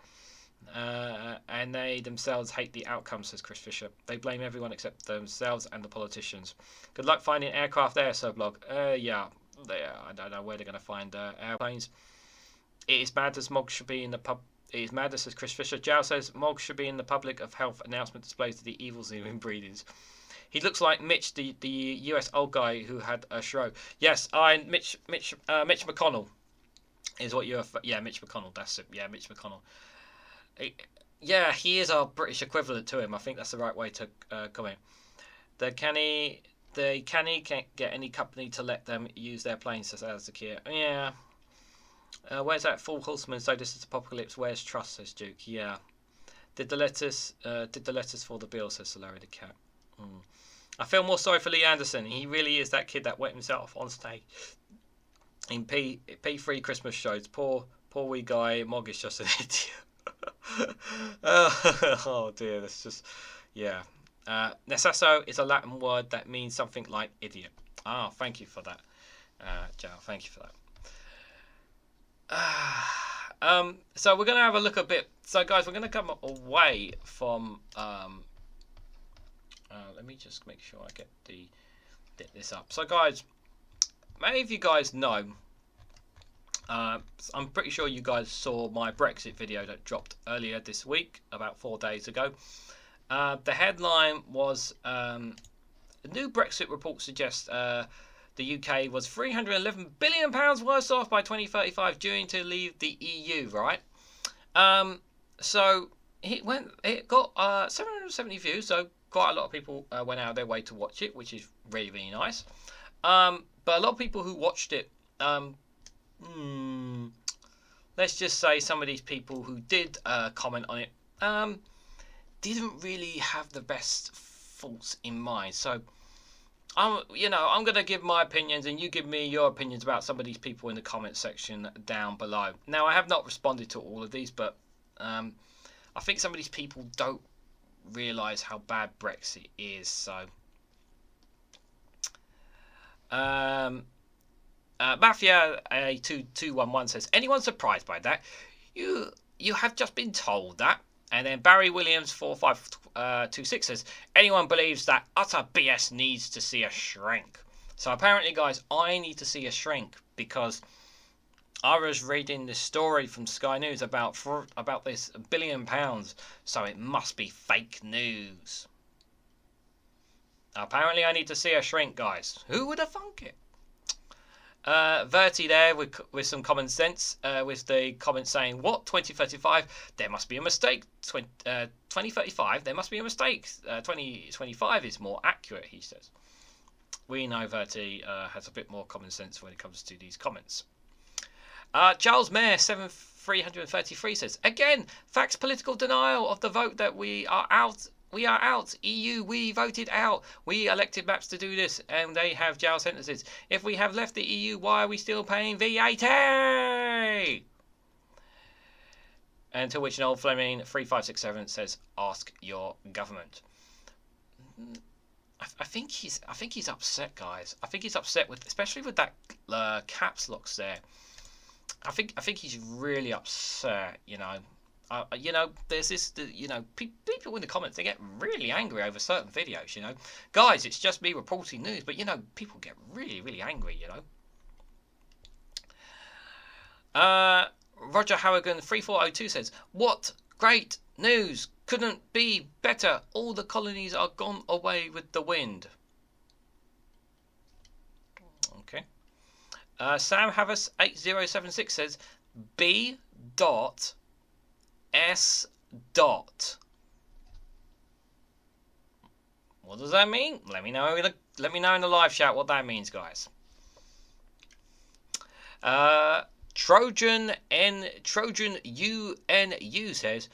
And they themselves hate the outcome, says Chris Fisher. They blame everyone except themselves and the politicians. Good luck finding aircraft there, Sublog. Yeah, I don't know where they're going to find airplanes. It is mad as Mogg should be in the pub. It is madness, says Chris Fisher. Jow says Mogg should be in the public of health announcement displays of the evils of inbreedings. He looks like Mitch, the US old guy who had a stroke. Yes, Mitch McConnell is what you're... Yeah, Mitch McConnell, that's it. Yeah, Mitch McConnell. Yeah, he is our British equivalent to him. I think that's the right way to come in. The canny can't get any company to let them use their planes, says Alistair Keir. Yeah. Where's that full horseman? So this is apocalypse. Where's trust? Says Duke. Yeah. Did the letters for the bill? Says Larry the cat. I feel more sorry for Lee Anderson. He really is that kid that wet himself on stage in P3 Christmas shows. Poor wee guy. Mogg is just an idiot. Oh dear. That's just yeah. Nessasso is a Latin word that means something like idiot. Ah, thank you for that, Joe. Thank you for that. So we're going to have a look a bit. So guys, we're going to come away from let me just make sure I get this up. So guys, many of you guys know, I'm pretty sure you guys saw my Brexit video that dropped earlier this week, about 4 days ago. The headline was a new Brexit report suggests the UK was £311 billion worse off by 2035 due to leave the EU, right? So it got 770 views, so quite a lot of people went out of their way to watch it, which is really, really nice. But a lot of people who watched it, let's just say some of these people who did comment on it didn't really have the best thoughts in mind. So I'm going to give my opinions, and you give me your opinions about some of these people in the comment section down below. Now, I have not responded to all of these, but I think some of these people don't realise how bad Brexit is. So Mafia 2211 says, anyone surprised by that? You have just been told that. And then Barry Williams 4526 says, anyone believes that utter BS needs to see a shrink. So apparently, guys, I need to see a shrink because I was reading this story from Sky News about this £1 billion, so it must be fake news. Apparently, I need to see a shrink, guys. Who would have thunk it? Verti there with some common sense, with the comment saying, what, 2035? There must be a mistake. 2035, there must be a mistake. 2025 is more accurate, he says. We know Verti has a bit more common sense when it comes to these comments. Charles Mayer 7333 says, again, facts political denial of the vote that we are out. We are out. EU, we voted out. We elected Maps to do this, and they have jail sentences. If we have left the EU, why are we still paying VAT? And to which Noel Fleming 3567 says, ask your government. I think he's upset, guys. I think he's upset with, especially with that caps locks there. I think he's really upset. There's this, people in the comments, they get really angry over certain videos, Guys, it's just me reporting news, but, people get really, really angry, Roger Harrigan 3402 says, what great news, couldn't be better, all the colonies are gone away with the wind. Okay. Sam Havas 8076 says, B.S. What does that mean? Let me know in the live chat what that means, guys. Trojan UNU says,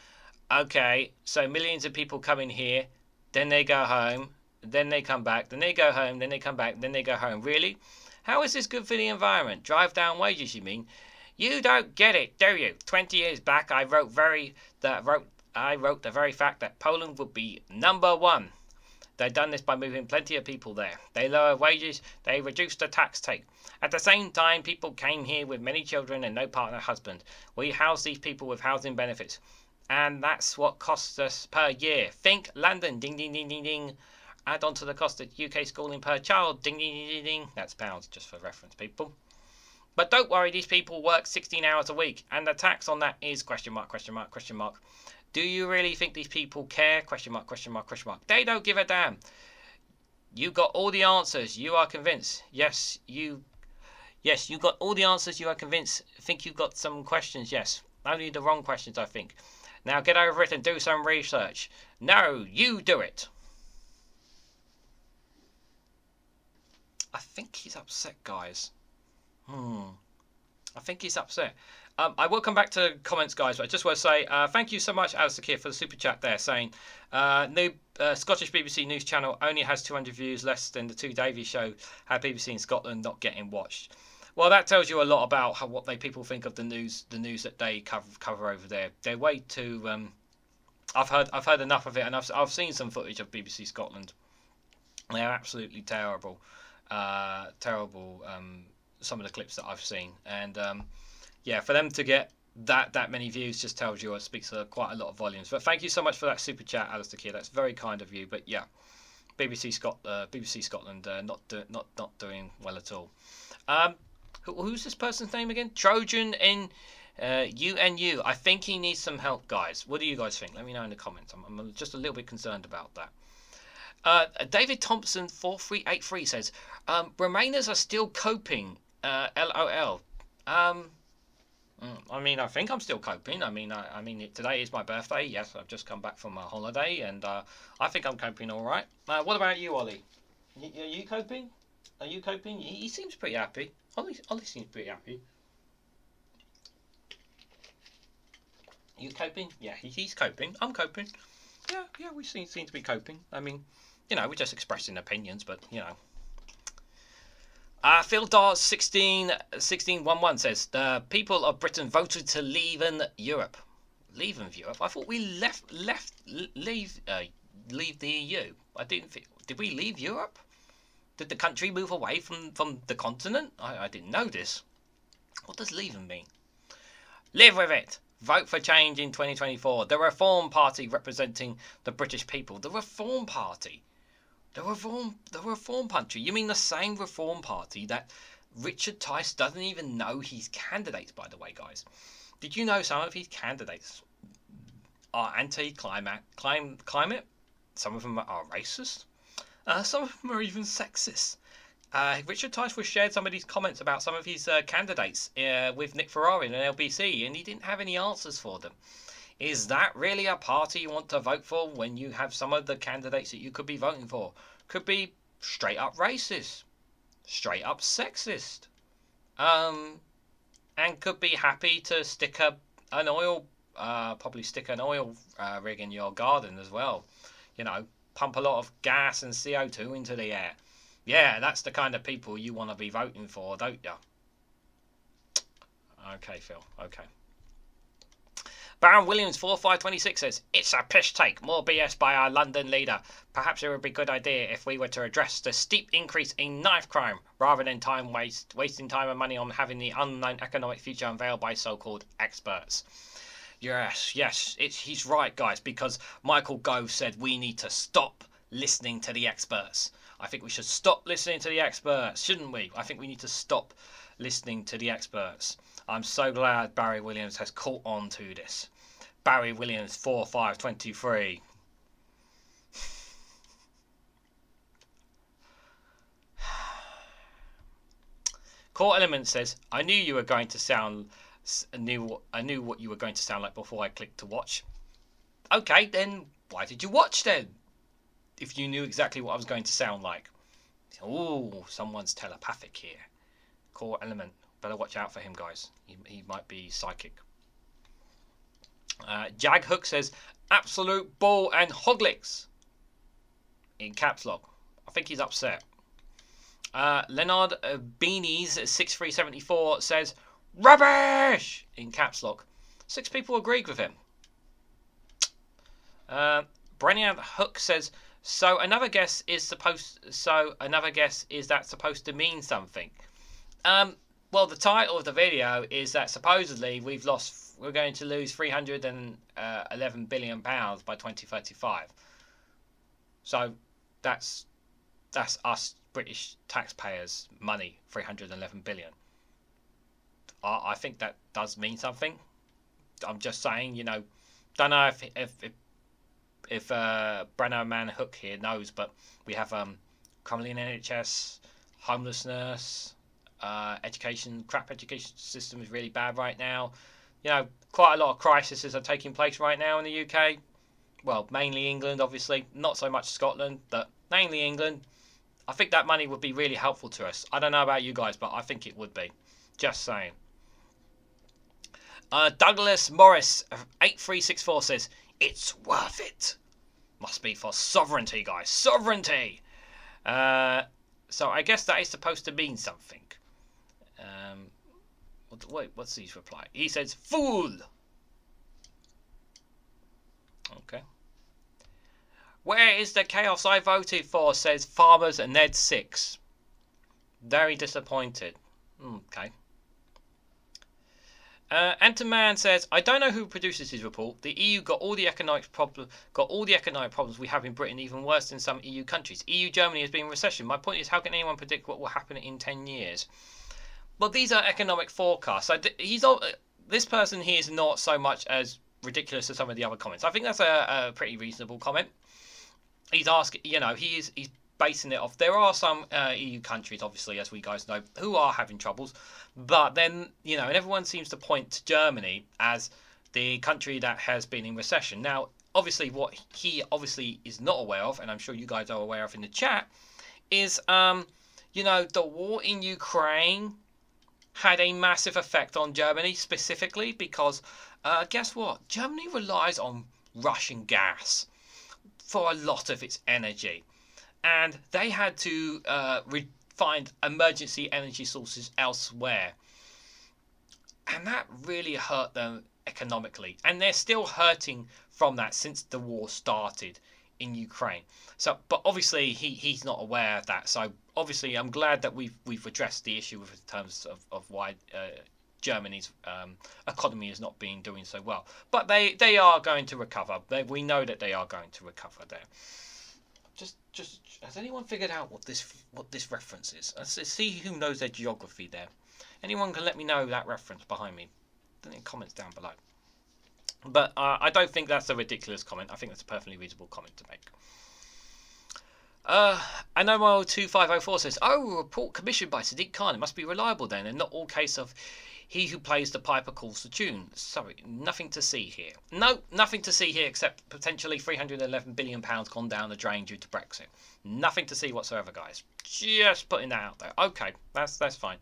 okay, so millions of people come in here, then they go home, then they come back, then they go home, then they come back, then they go home. Really? How is this good for the environment? Drive down wages, you mean? You don't get it, do you? 20 years back, I wrote the very fact that Poland would be #1. They've done this by moving plenty of people there. They lower wages, they reduced the tax take. At the same time, people came here with many children and no partner husband. We house these people with housing benefits. And that's what costs us per year. Think London, ding, ding, ding, ding, ding. Add on to the cost of UK schooling per child, ding, ding, ding, ding, ding. That's pounds, just for reference, people. But don't worry, these people work 16 hours a week, and the tax on that is question mark, question mark, question mark. Do you really think these people care? Question mark, question mark, question mark. They don't give a damn. You got all the answers. You are convinced. Yes, you got all the answers. You are convinced. Think you've got some questions. Yes, only the wrong questions, I think. Now get over it and do some research. No, you do it. I think he's upset, guys. I think he's upset. I will come back to comments, guys, but I just want to say thank you so much, Alistair Kier, for the super chat there, saying new Scottish BBC News channel only has 200 views, less than the 2 Davies show had BBC in Scotland not getting watched. Well, that tells you a lot about what people think of the news that they cover over there. They're way too. I've heard enough of it, and I've seen some footage of BBC Scotland. They're absolutely terrible, terrible. Some of the clips that I've seen, and yeah, for them to get that many views just tells you, it speaks to quite a lot of volumes. But thank you so much for that super chat, Alistair Kier. That's very kind of you. But yeah, BBC Scotland not doing well at all. Who's this person's name again? Trojan in UNU. I think he needs some help, guys. What do you guys think? Let me know in the comments. I'm just a little bit concerned about that. David Thompson 4383 says, Remainers are still coping. LOL. I mean, I think I'm still coping. I mean, today is my birthday. Yes, I've just come back from a holiday, and I think I'm coping all right. What about you, Ollie? Are you coping? Are you coping? He seems pretty happy. Ollie seems pretty happy. You coping? Yeah, he's coping. I'm coping. Yeah, we seem to be coping. I mean, you know, we're just expressing opinions, but you know. Phil Dart 1611 says the people of Britain voted to leave Europe. Leave Europe? I thought we leave the EU. I didn't think. Did we leave Europe? Did the country move away from the continent? I didn't know this. What does leaving mean? Live with it. Vote for change in 2024. The Reform Party representing the British people. The Reform Party. The Reform Party. You mean the same Reform Party that Richard Tice doesn't even know he's candidates, by the way, guys. Did you know some of his candidates are anti-climate? Some of them are racist. Some of them are even sexist. Richard Tice was shared some of these comments about some of his candidates with Nick Ferrari and LBC, and he didn't have any answers for them. Is that really a party you want to vote for when you have some of the candidates that you could be voting for? Could be straight up racist, straight up sexist, and could be happy to stick an oil rig in your garden as well. You know, pump a lot of gas and CO2 into the air. Yeah, that's the kind of people you want to be voting for, don't you? Okay, Phil. Okay. Baron Williams 4526 says, it's a pish take, more BS by our London leader. Perhaps it would be a good idea if we were to address the steep increase in knife crime rather than wasting time and money on having the unknown economic future unveiled by so-called experts. Yes, he's right, guys, because Michael Gove said we need to stop listening to the experts. I think we should stop listening to the experts, shouldn't we? I think we need to stop listening to the experts. I'm so glad Barry Williams has caught on to this. Barry Williams 4523. Core Element says, I knew you were going to sound. I knew what you were going to sound like before I clicked to watch. Okay, then why did you watch then? If you knew exactly what I was going to sound like. Oh, someone's telepathic here. Core Element. Better watch out for him, guys. He might be psychic. Jag Hook says, absolute bull and hoglicks. In caps lock. I think he's upset. Leonard Beanies 6374 says, rubbish! In caps lock. 6 people agreed with him. Brainiest Hook says, so another guess is that supposed to mean something? Well, the title of the video is that supposedly we're going to lose 311 billion pounds by 2035. So that's us British taxpayers' money, 311 billion. I think that does mean something. I'm just saying, you know, don't know if Brenner Man Hook here knows, but we have crumbling NHS, homelessness, crap education system is really bad right now. You know, quite a lot of crises are taking place right now in the UK. Well, mainly England, obviously, not so much Scotland, but mainly England. I think that money would be really helpful to us. I don't know about you guys, but I think it would be. Just saying. Douglas Morris 8364 says, it's worth it. Must be for sovereignty, guys. Sovereignty! So I guess that is supposed to mean something. Wait, what's his reply? He says, fool! Okay. Where is the chaos I voted for, says Farmers and Ned 6. Very disappointed. Okay. Antiman says, I don't know who produces his report. The EU got all the economic problems we have in Britain, even worse than some EU countries. Germany has been in recession. My point is, how can anyone predict what will happen in 10 years? Well, these are economic forecasts. So this person here is not so much as ridiculous as some of the other comments. I think that's a pretty reasonable comment. he's asking, he's basing it off. There are some EU countries, obviously, as we guys know, who are having troubles, but then, and everyone seems to point to Germany as the country that has been in recession. Now, obviously, what he obviously is not aware of, and I'm sure you guys are aware of in the chat, is, the war in Ukraine had a massive effect on Germany specifically because, guess what? Germany relies on Russian gas for a lot of its energy. And they had to find emergency energy sources elsewhere. And that really hurt them economically. And they're still hurting from that since the war started in Ukraine. So, but obviously he's not aware of that. So obviously I'm glad that we've addressed the issue in terms of why Germany's economy is not doing so well. But they are going to recover. We know that they are going to recover there. Just has anyone figured out what this reference is? Let's see who knows their geography there. Anyone can let me know that reference behind me. Put it in comments down below. But I don't think that's a ridiculous comment. I think that's a perfectly reasonable comment to make. Anomo 2504 says, "Oh, a report commissioned by Sadiq Khan. It must be reliable then, and not all case of he who plays the piper calls the tune." Sorry, nothing to see here. No, nothing to see here except potentially £311 billion gone down the drain due to Brexit. Nothing to see whatsoever, guys. Just putting that out there. Okay, that's fine.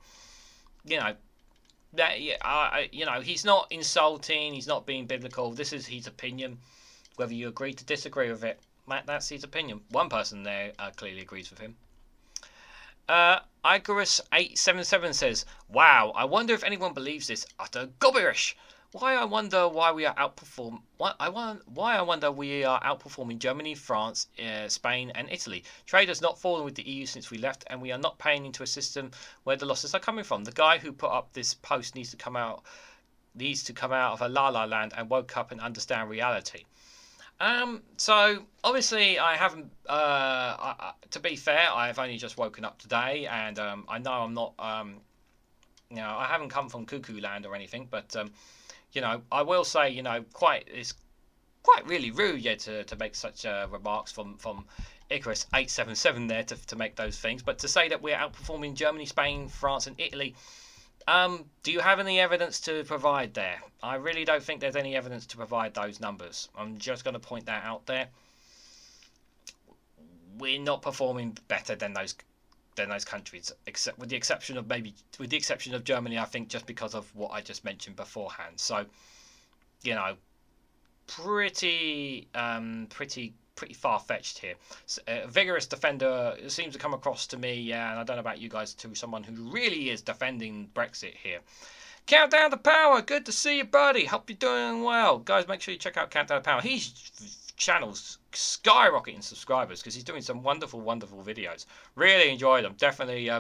He's not insulting. He's not being biblical. This is his opinion. Whether you agree to disagree with it, that's his opinion. One person there clearly agrees with him. Icarus877 says, "Wow, I wonder if anyone believes this utter gibberish. Why I wonder we are outperforming Germany, France, Spain, and Italy. Trade has not fallen with the EU since we left, and we are not paying into a system where the losses are coming from. The guy who put up this post needs to come out of a la-la land and woke up and understand reality." So obviously I haven't. To be fair, I've only just woken up today, and I know I'm not. I haven't come from cuckoo land or anything, but I will say, it's quite really rude, to make such remarks from Icarus 877 there to make those things. But to say that we're outperforming Germany, Spain, France, and Italy. Do you have any evidence to provide there? I really don't think there's any evidence to provide those numbers. I'm just going to point that out there. We're not performing better than those countries, except with the exception of Germany, I think, just because of what I just mentioned beforehand. So, pretty far-fetched here. Vigorous defender seems to come across to me, and I don't know about you guys too, someone who really is defending Brexit here. Countdown to Power, good to see you, buddy. Hope you're doing well. Guys, make sure you check out Countdown to Power. His channel's skyrocketing subscribers because he's doing some wonderful videos. Really enjoy them. Definitely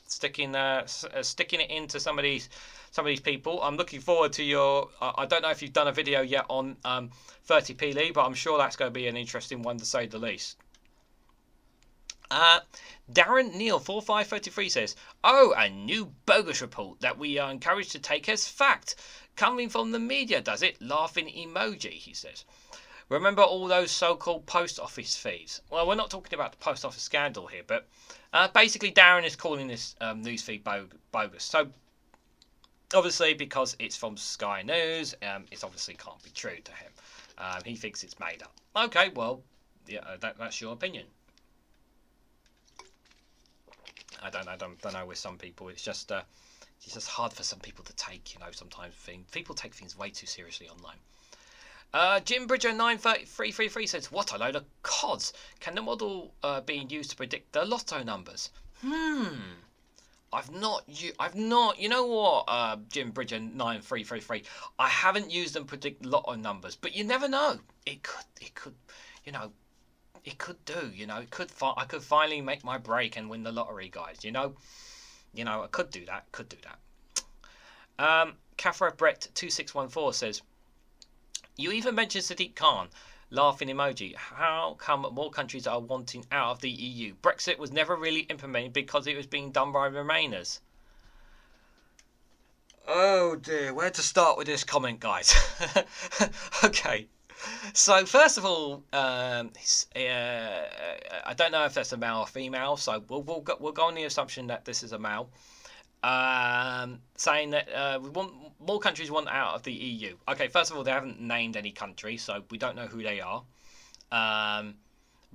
sticking it into some of these people. I'm looking forward to your. I don't know if you've done a video yet on 30p Lee, but I'm sure that's going to be an interesting one to say the least. Darren Neal 4533 says, "Oh, a new bogus report that we are encouraged to take as fact. Coming from the media, does it? Laughing emoji," he says. Remember all those so-called post office fees? Well, we're not talking about the post office scandal here, but basically Darren is calling this news feed bogus. So obviously, because it's from Sky News, it obviously can't be true to him. He thinks it's made up. Okay, well, yeah, that's your opinion. I don't know. With some people, it's just hard for some people to take. Sometimes people take things way too seriously online. Jim Bridger 93333 says, "What a load of cods! Can the model being used to predict the lotto numbers?" I've not. You know what, Jim Bridger 9333. I haven't used them to predict lotto numbers, but you never know. It could. It could do. I could finally make my break and win the lottery, guys. I could do that. Kafra Brett 2614 says, "You even mentioned Sadiq Khan. Laughing emoji. How come more countries are wanting out of the EU? Brexit was never really implemented because it was being done by Remainers." Oh dear, where to start with this comment, guys? Okay. So first of all, I don't know if that's a male or female. So we'll go on the assumption that this is a male. Saying that we want more countries want out of the EU. Okay, first of all, they haven't named any country, so we don't know who they are.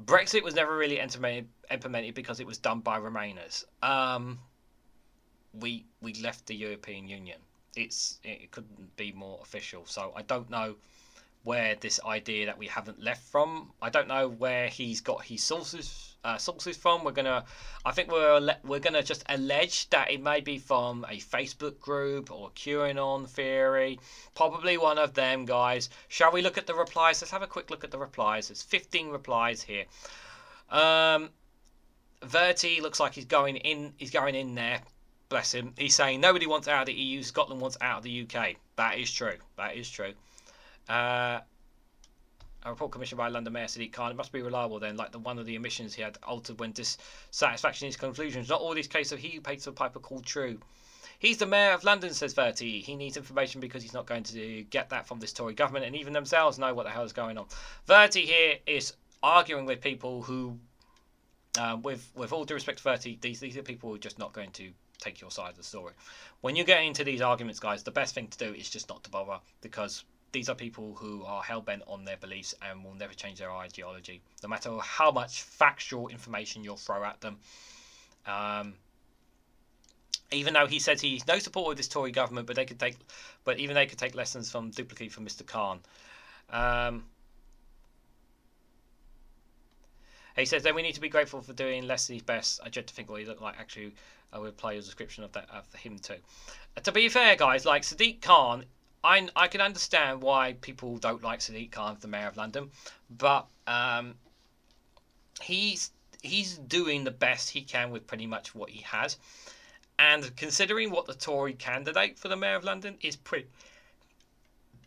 Brexit was never really implemented because it was done by Remainers. We left the European Union. It couldn't be more official. So I don't know where this idea that we haven't left from. I don't know where he's got his sources from. I think we're gonna just allege that it may be from a Facebook group or QAnon theory. Probably one of them, guys. Shall we look at the replies? Let's have a quick look at the replies. There's 15 replies here. Verti looks like he's going in there. Bless him. He's saying nobody wants out of the EU. Scotland wants out of the UK. That is true. That is true. A report commissioned by London Mayor Sadiq Khan. It must be reliable then, like the one of the emissions he had altered when dissatisfaction in his conclusions. Not all these cases of he who paid for Piper called true. He's the Mayor of London, says Verti. He needs information because he's not going to get that from this Tory government, and even themselves know what the hell is going on. Verti here is arguing with people who, with all due respect to Verti, these are people who are just not going to take your side of the story. When you get into these arguments, guys, the best thing to do is just not to bother, because these are people who are hell-bent on their beliefs and will never change their ideology, no matter how much factual information you'll throw at them. Even though he says he's no supporter of this Tory government, but even they could take lessons from duplicate from Mr. Khan. He says that we need to be grateful for doing less than his best. I dread to think what he looked like. Actually, I would play a description of him too. To be fair, guys, like Sadiq Khan, I can understand why people don't like Sadiq Khan, the Mayor of London, but he's doing the best he can with pretty much what he has. And considering what the Tory candidate for the Mayor of London is,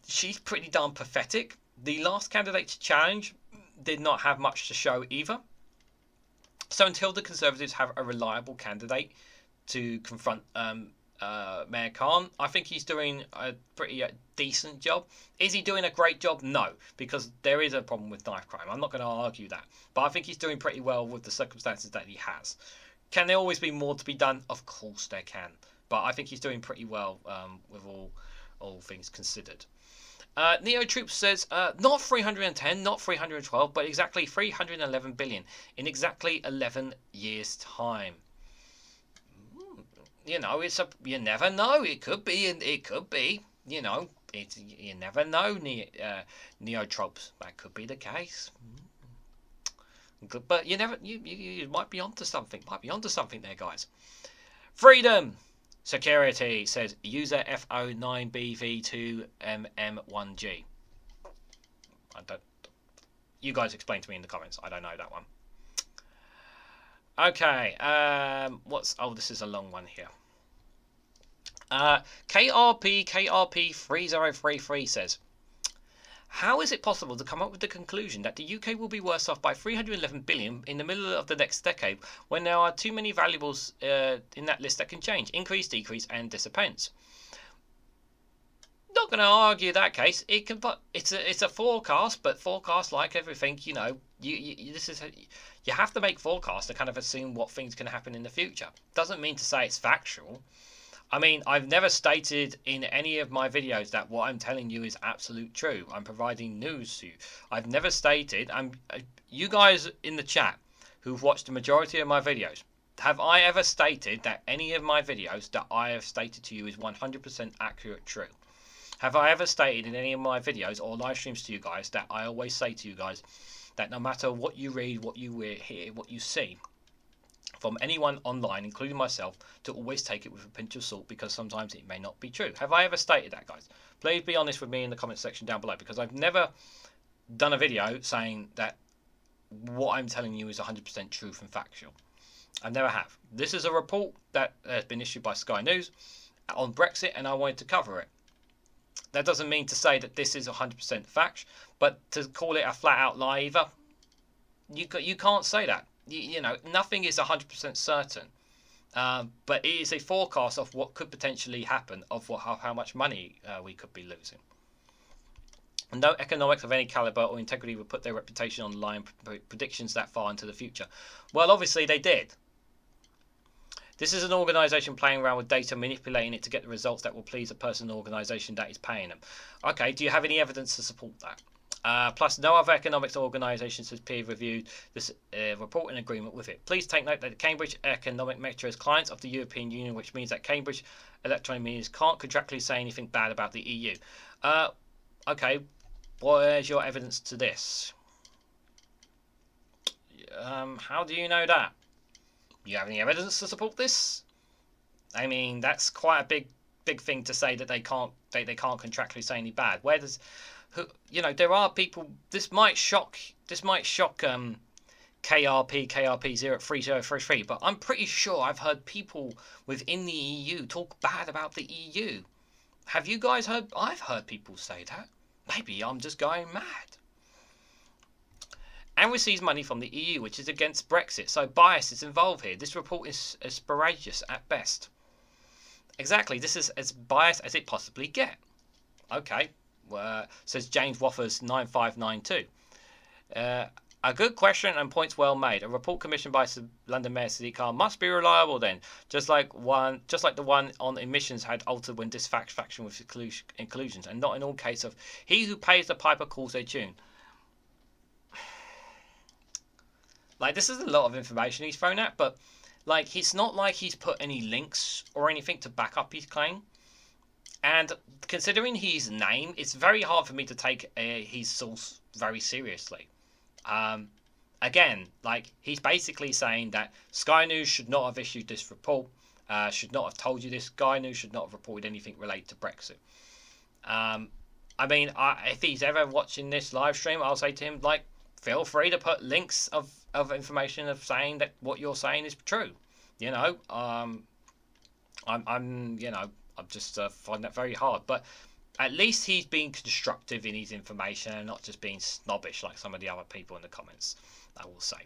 she's pretty darn pathetic. The last candidate to challenge did not have much to show either. So until the Conservatives have a reliable candidate to confront Mayor Khan, I think he's doing a pretty decent job. Is he doing a great job? No, because there is a problem with knife crime. I'm not going to argue that. But I think he's doing pretty well with the circumstances that he has. Can there always be more to be done? Of course there can. But I think he's doing pretty well with all things considered. Neo Troops says, not 310, not 312, but exactly 311 billion in exactly 11 years' time. You know, you never know. It could be, and it could be. You know, you never know. Neotropes, that could be the case. But you might be onto something. Might be onto something there, guys. Freedom Security says user FO9BV2MM1G. You guys explain to me in the comments. I don't know that one. Okay. This is a long one here. KRP3033 says, how is it possible to come up with the conclusion that the UK will be worse off by 311 billion in the middle of the next decade when there are too many variables in that list that can change, increase, decrease, and disappearance? Not going to argue that case. It's a forecast, but forecast, like everything, you know, you have to make forecasts to kind of assume what things can happen in the future. Doesn't mean to say it's factual. I mean, I've never stated in any of my videos that what I'm telling you is absolute true. I'm providing news to you. I've never stated, you guys in the chat who've watched the majority of my videos, have I ever stated that any of my videos that I have stated to you is 100% accurate true? Have I ever stated in any of my videos or live streams to you guys that I always say to you guys that no matter what you read, what you hear, what you see, from anyone online, including myself, to always take it with a pinch of salt because sometimes it may not be true? Have I ever stated that, guys? Please be honest with me in the comment section down below, because I've never done a video saying that what I'm telling you is 100% truth and factual. I never have. This is a report that has been issued by Sky News on Brexit, and I wanted to cover it. That doesn't mean to say that this is 100% fact, but to call it a flat-out lie either, you can't say that. You know, nothing is 100% certain, but it is a forecast of what could potentially happen, of how much money we could be losing. No economics of any caliber or integrity would put their reputation on the line predictions that far into the future. Well, obviously they did. This is an organisation playing around with data, manipulating it to get the results that will please a person or organisation that is paying them. Okay, do you have any evidence to support that? Plus, no other economics organisations has peer-reviewed this report in agreement with it. Please take note that the Cambridge Economic Measure is clients of the European Union, which means that Cambridge Electronic Media can't contractually say anything bad about the EU. Okay. Where's your evidence to this? How do you know that? Do you have any evidence to support this? I mean, that's quite a big thing to say that they can't contractually say any bad. Where does, there are people. This might shock KRP 3033, but I'm pretty sure I've heard people within the EU talk bad about the EU. Have you guys heard? I've heard people say that. Maybe I'm just going mad. And receives money from the EU, which is against Brexit. So bias is involved here. This report is spurious at best. Exactly. This is as biased as it possibly get. Okay. Says James Woffers 9592. A good question and points well made. A report commissioned by London Mayor Sadiq Khan must be reliable then, just like the one on emissions had altered when dissatisfaction with inclusions, and not in all cases of he who pays the piper calls their tune. Like, this is a lot of information he's thrown at, but like, it's not like he's put any links or anything to back up his claim. And considering his name, it's very hard for me to take his source very seriously. Again, like, he's basically saying that Sky News should not have issued this report, should not have told you this. Sky News should not have reported anything related to Brexit. I mean, if he's ever watching this live stream, I'll say to him, like, feel free to put links of information of saying that what you're saying is true. I'm just find that very hard, but at least he's being constructive in his information and not just being snobbish like some of the other people in the comments, I will say.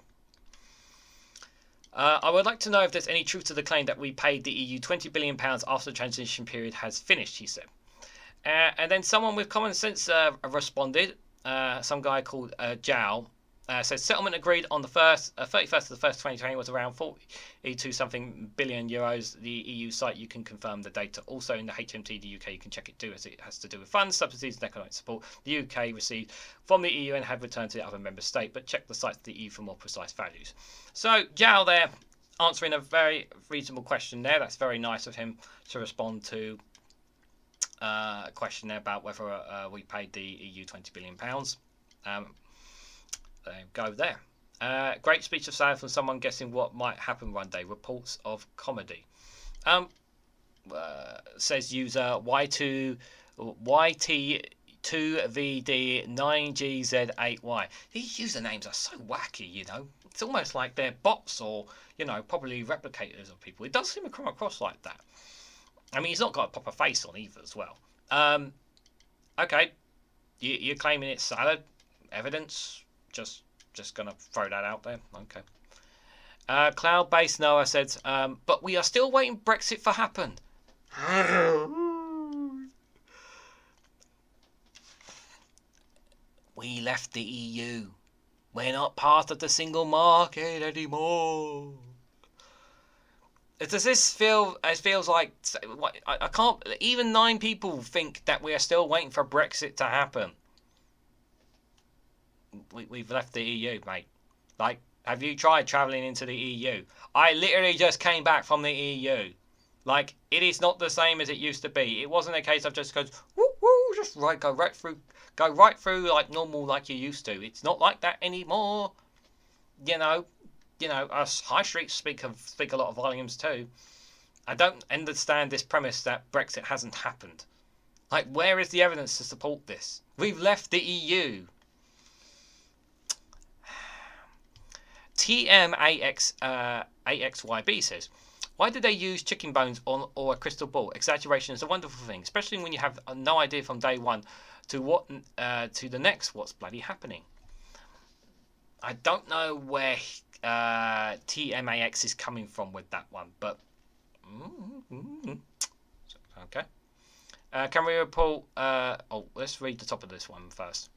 I would like to know if there's any truth to the claim that we paid the EU £20 billion after the transition period has finished, he said. And then someone with common sense responded, some guy called Jow, says settlement agreed on the 31st of the 1st 2020 was around 42-something billion euros. The EU site, you can confirm the data. Also in the HMT, the UK, you can check it too, as it has to do with funds, subsidies and economic support the UK received from the EU and had returned to the other member state, but check the sites of the EU for more precise values. So Jow there answering a very reasonable question there. That's very nice of him to respond to a question there about whether we paid the EU £20 billion. Go there. Great speech of sound from someone guessing what might happen one day. Reports of comedy. Says user YT2VD9GZ8Y. These usernames are so wacky, It's almost like they're bots or, probably replicators of people. It does seem to come across like that. I mean, he's not got a proper face on either as well. Okay. You're claiming it's salad. Evidence. Just gonna throw that out there. Okay. Cloud-based Noah said, but we are still waiting Brexit for happen. We left the EU. We're not part of the single market anymore. Does this feel? It feels like I can't. Even 9 people think that we are still waiting for Brexit to happen. We've left the EU, mate. Like, have you tried travelling into the EU? I literally just came back from the EU. Like, it is not the same as it used to be. It wasn't a case of just goes woo woo, just go right through like normal, like you used to. It's not like that anymore. Us high streets speak a lot of volumes too. I don't understand this premise that Brexit hasn't happened. Like, where is the evidence to support this? We've left the EU. TMAXYB says, why did they use chicken bones or a crystal ball? Exaggeration is a wonderful thing, especially when you have no idea from day one to the next what's bloody happening. I don't know where TMAX is coming from with that one, but okay. Can we report... let's read the top of this one first.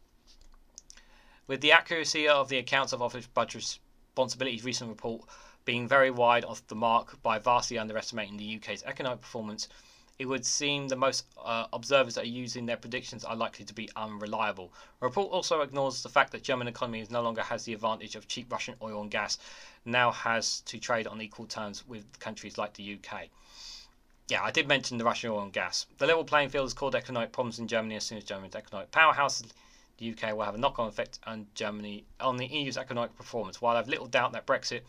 With the accuracy of the accounts of Office Budget Responsibility's recent report being very wide off the mark by vastly underestimating the UK's economic performance, it would seem the most observers that are using their predictions are likely to be unreliable. The report also ignores the fact that German economy no longer has the advantage of cheap Russian oil and gas, now has to trade on equal terms with countries like the UK. Yeah, I did mention the Russian oil and gas. The level playing field has caused economic problems in Germany as soon as Germany's economic powerhouse, the UK, will have a knock-on effect on the EU's economic performance. While I have little doubt that Brexit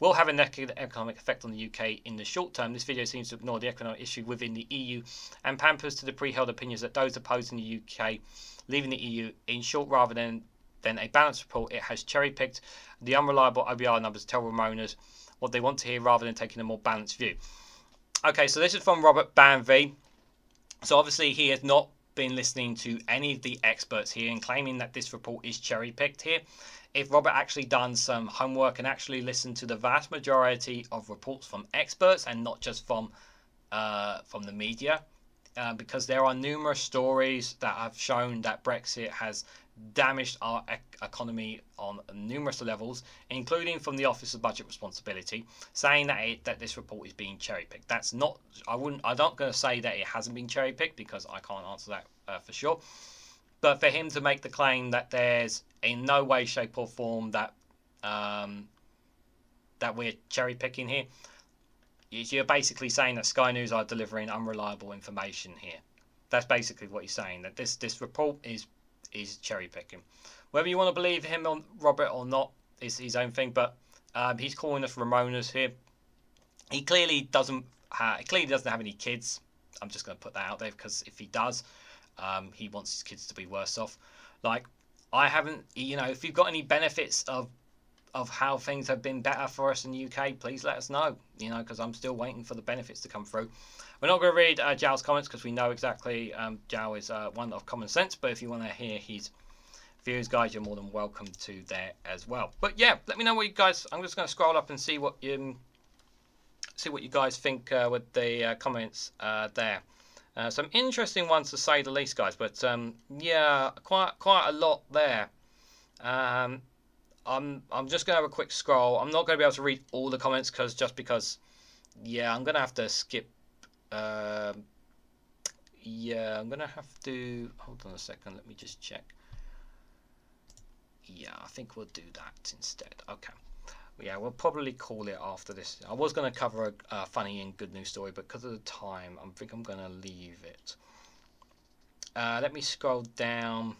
will have a negative economic effect on the UK in the short term, this video seems to ignore the economic issue within the EU and pampers to the pre-held opinions that those opposing the UK leaving the EU. In short, rather than a balanced report, it has cherry-picked the unreliable OBR numbers to tell Ramonas what they want to hear rather than taking a more balanced view. Okay, so this is from Robert Banvey. So obviously he has not been listening to any of the experts here and claiming that this report is cherry-picked here. If Robert actually done some homework and actually listened to the vast majority of reports from experts and not just from the media, because there are numerous stories that have shown that Brexit has damaged our economy on numerous levels, including from the Office of Budget Responsibility, saying that this report is being cherry-picked. That's not. I'm not going to say that it hasn't been cherry-picked because I can't answer that for sure. But for him to make the claim that there's in no way, shape, or form that that we're cherry-picking here, you're basically saying that Sky News are delivering unreliable information here. That's basically what he's saying. That this report is cherry-picking. Whether you want to believe him on Robert or not is his own thing, but he's calling us Ramonas here. He clearly doesn't have any kids. I'm just going to put that out there because if he does, he wants his kids to be worse off. Like, I haven't, if you've got any benefits of how things have been better for us in the UK, please let us know, because I'm still waiting for the benefits to come through. We're not going to read Jal's comments because we know exactly Jal is one of common sense, but if you want to hear his views, guys, you're more than welcome to there as well. But yeah, let me know what you guys, I'm just going to scroll up and see what you guys think with the comments there. Some interesting ones to say the least, guys, but yeah, quite a lot there. I'm just going to have a quick scroll. I'm not going to be able to read all the comments because yeah, I'm going to have to skip. Yeah, I'm going to have to, hold on a second, let me just check. Yeah, I think we'll do that instead. Okay. Yeah, we'll probably call it after this. I was going to cover a funny and good news story, but because of the time, I think I'm going to leave it. Let me scroll down.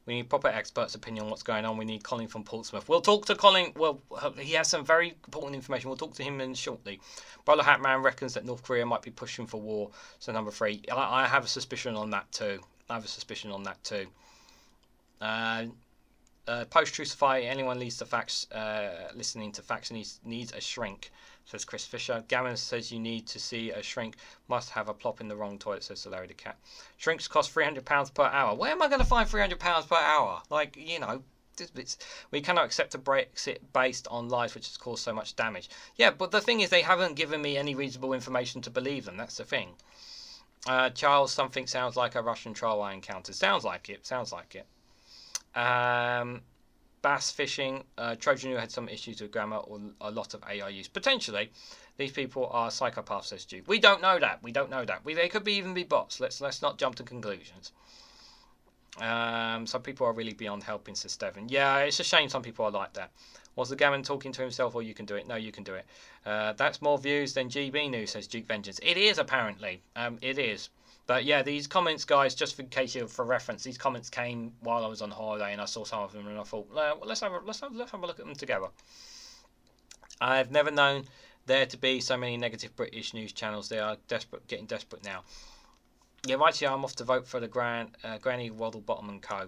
We need proper experts' opinion on what's going on. We need Colin from Portsmouth. We'll talk to Colin. Well, he has some very important information. We'll talk to him in shortly. Brother Hatman reckons that North Korea might be pushing for war. So number 3. I have a suspicion on that too. Post-Truthify, anyone leads to facts, listening to facts needs a shrink, says Chris Fisher. Gammon says you need to see a shrink, must have a plop in the wrong toilet, says Larry the Cat. Shrinks cost £300 per hour. Where am I going to find £300 per hour? Like, we cannot accept a Brexit based on lies which has caused so much damage. Yeah, but the thing is they haven't given me any reasonable information to believe them. That's the thing. Charles, something sounds like a Russian troll I encountered. Sounds like it. Bass fishing, Trojan who had some issues with grammar or a lot of AI use. Potentially, these people are psychopaths, says Duke. We don't know that. They could even be bots. Let's not jump to conclusions. Some people are really beyond helping, says Stephen. Yeah, it's a shame some people are like that. Was the gammon talking to himself, or you can do it? No, you can do it. That's more views than GB News, says Duke Vengeance. It is, apparently. It is. But yeah, these comments, guys, just for case for reference, these comments came while I was on holiday, and I saw some of them, and I thought, let's have a look at them together. I've never known there to be so many negative British news channels. They are getting desperate now. Yeah, right here, I'm off to vote for the Granny Waddlebottom and Co.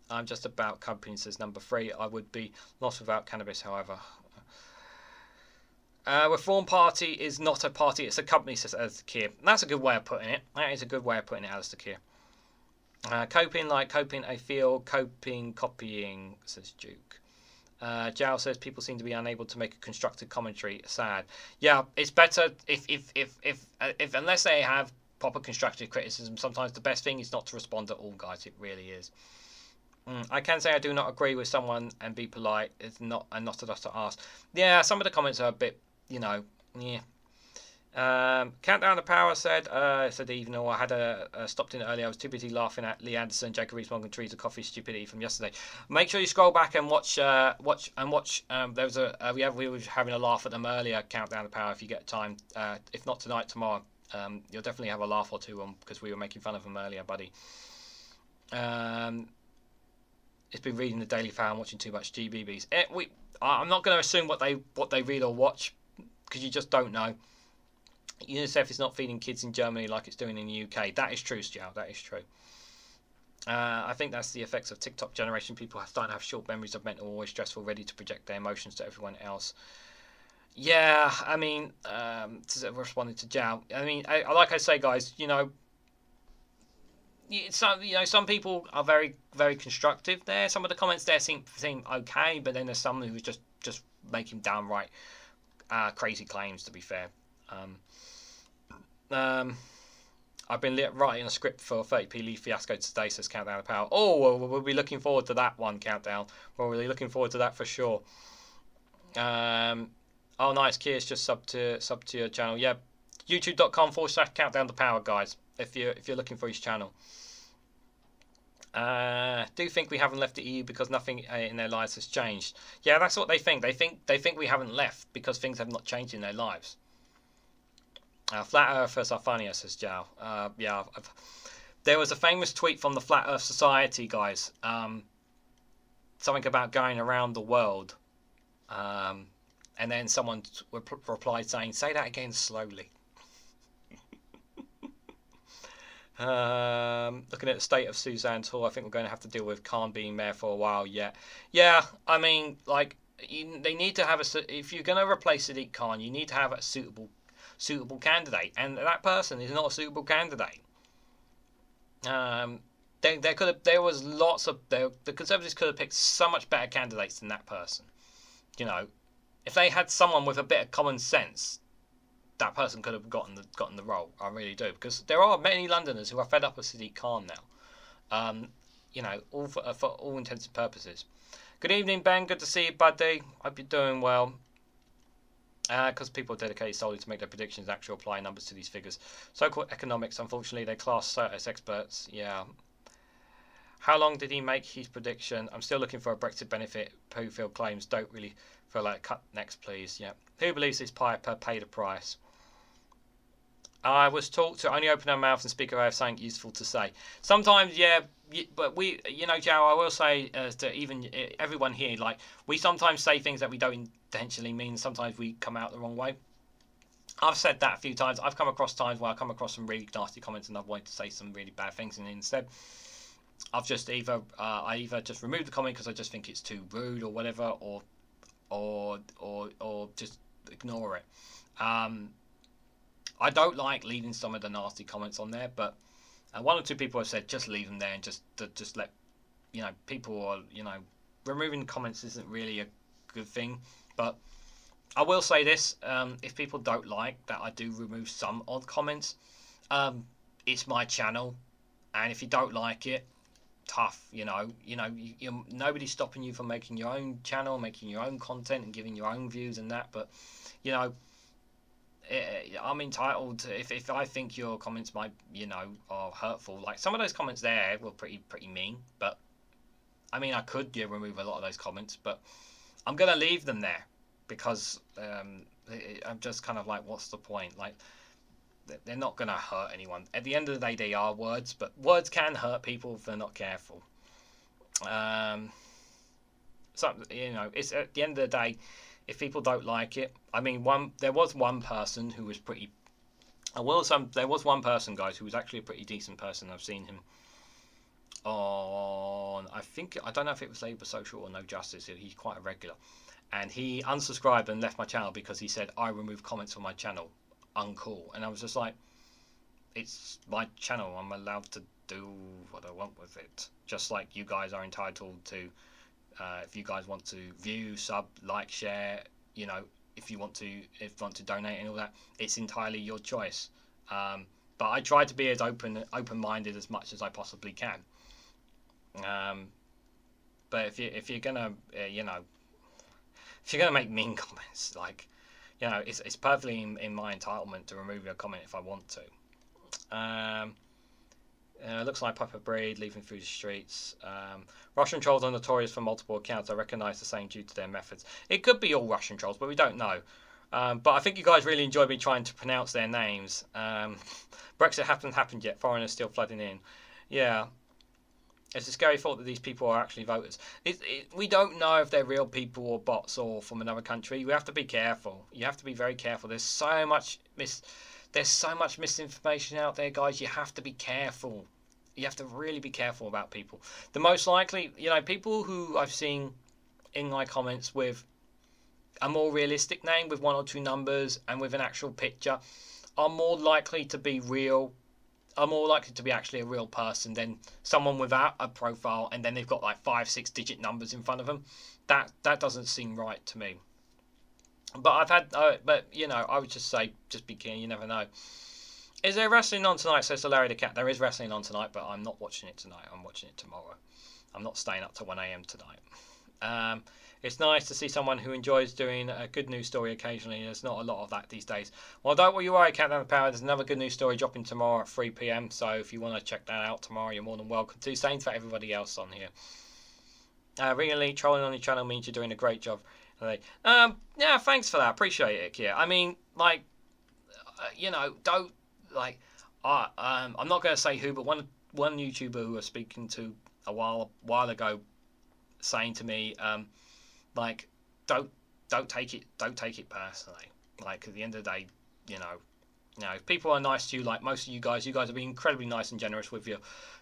I'm just about company, says number 3. I would be lost without cannabis, however. Reform Party is not a party, it's a company, says Alistair Keir. That's a good way of putting it. That is a good way of putting it, Alistair Keir. Coping like coping, I feel. Coping, copying, says Duke. Jal says people seem to be unable to make a constructive commentary. Sad. Yeah, it's better if unless they have proper constructive criticism. Sometimes the best thing is not to respond at all, guys. It really is. I can say I do not agree with someone and be polite. It's not and not enough to ask. Yeah, some of the comments are a bit, yeah. Countdown to Power said even though I had stopped in earlier, I was too busy laughing at Lee Anderson, Jacob Rees-Mogg and Teresa Coffey's stupidity from yesterday. Make sure you scroll back and watch. There was we were having a laugh at them earlier. Countdown to Power, if you get time. If not tonight, tomorrow. You'll definitely have a laugh or two on because we were making fun of them earlier, buddy. It's been reading the Daily Fan, watching too much GBBs. I'm not going to assume what they read or watch because you just don't know. UNICEF is not feeding kids in Germany like it's doing in the UK. That is true, Stu. That is true. I think that's the effects of TikTok generation. People are starting to have short memories of mental, always stressful, ready to project their emotions to everyone else. Yeah, I mean, responding to Jao. I mean, like I say, guys, some people are very, very constructive there. Some of the comments there seem okay, but then there's some who just making downright crazy claims, to be fair. I've been writing a script for 30p Leaf Fiasco today, says Countdown to Power. Oh, well, we'll be looking forward to that one, Countdown. We're really looking forward to that for sure. Oh, nice. Kia's just sub to your channel. Yeah, youtube.com/Countdown to Power, guys, if you're looking for his channel. Do think we haven't left the EU because nothing in their lives has changed. Yeah, that's what they think. They think we haven't left because things have not changed in their lives. Flat Earthers are funnier, says Jao. Yeah, there was a famous tweet from the Flat Earth Society, guys. Something about going around the world. And then someone replied saying, say that again slowly. Looking at the state of Suzanne's Hall, I think we're going to have to deal with Khan being mayor for a while yet. Yeah, I mean, like, they need to have if you're going to replace Sadiq Khan, you need to have a suitable candidate, and that person is not a suitable candidate. The Conservatives could have picked so much better candidates than that person. If they had someone with a bit of common sense, that person could have gotten the role. I really do, because there are many Londoners who are fed up with Sadiq Khan now. All for all intents and purposes. Good evening, Ben. Good to see you, buddy. Hope you're doing well. Because people are dedicated solely to make their predictions and actually apply numbers to these figures. So-called economics, unfortunately, they class as experts. Yeah. How long did he make his prediction? I'm still looking for a Brexit benefit. Who feel claims don't really feel like cut next, please. Yeah. Who believes this piper paid a price? I was taught to only open our mouth and speak if I have something useful to say. Sometimes, yeah, but Joe, I will say to even everyone here, like, we sometimes say things that we don't intentionally mean. Sometimes we come out the wrong way. I've said that a few times. I've come across times where I come across some really nasty comments and I've wanted to say some really bad things, and instead I've just either just remove the comment because I just think it's too rude or whatever, or just ignore it. I don't like leaving some of the nasty comments on there, but one or two people have said just leave them there and just let people removing comments isn't really a good thing. But I will say this: if people don't like that I do remove some odd comments, it's my channel, and if you don't like it, tough. Nobody's stopping you from making your own channel, making your own content, and giving your own views and that. But I'm entitled to, if I think your comments might are hurtful. Like some of those comments there were pretty mean, but I mean I could remove a lot of those comments, but I'm gonna leave them there because I'm just kind of like, what's the point? Like, they're not gonna hurt anyone. At the end of the day, they are words, but words can hurt people if they're not careful. So it's at the end of the day, if people don't like it, I mean, there was one person who was pretty. There was one person, guys, who was actually a pretty decent person. I've seen him on, I don't know if it was Labour Social or No Justice. He's quite a regular, and he unsubscribed and left my channel because he said I remove comments from my channel. Uncool. And I was just like, it's my channel. I'm allowed to do what I want with it. Just like you guys are entitled to. If you guys want to view, sub, like, share, if you want to donate and all that, it's entirely your choice. But but I try to be as open-minded as much as I possibly can. But if you're gonna if you're gonna make mean comments, like, it's perfectly in my entitlement to remove your comment if I want to. Looks like Papa Breed leaving through the streets. Russian trolls are notorious for multiple accounts. I recognise the same due to their methods. It could be all Russian trolls, but we don't know. But I think you guys really enjoy me trying to pronounce their names. Brexit hasn't happened yet. Foreigners still flooding in. Yeah. It's a scary thought that these people are actually voters. We don't know if they're real people or bots or from another country. We have to be careful. You have to be very careful. There's so much misinformation out there, guys. You have to be careful. You have to really be careful about people. The most likely, people who I've seen in my comments with a more realistic name, with 1 or 2 numbers and with an actual picture, are more likely to be real. Are more likely to be actually a real person than someone without a profile and then they've got like 5-6 digit numbers in front of them. That doesn't seem right to me. But I've had, I would just say, just be keen. You never know. Is there wrestling on tonight? Says Larry the Cat. There is wrestling on tonight, but I'm not watching it tonight. I'm watching it tomorrow. I'm not staying up to 1 a.m. tonight. It's nice to see someone who enjoys doing a good news story occasionally. There's not a lot of that these days. Well, don't worry, Countdown to Power. There's another good news story dropping tomorrow at 3 p.m. So if you want to check that out tomorrow, you're more than welcome to. Same for everybody else on here. REGANELITE, trolling on your channel means you're doing a great job. Yeah, thanks for that. Appreciate it, Kia. I mean, like, don't, like, I'm not going to say who, but one YouTuber who I was speaking to a while ago saying to me, like, don't take it personally. Like, at the end of the day, if people are nice to you, like most of you guys are being incredibly nice and generous with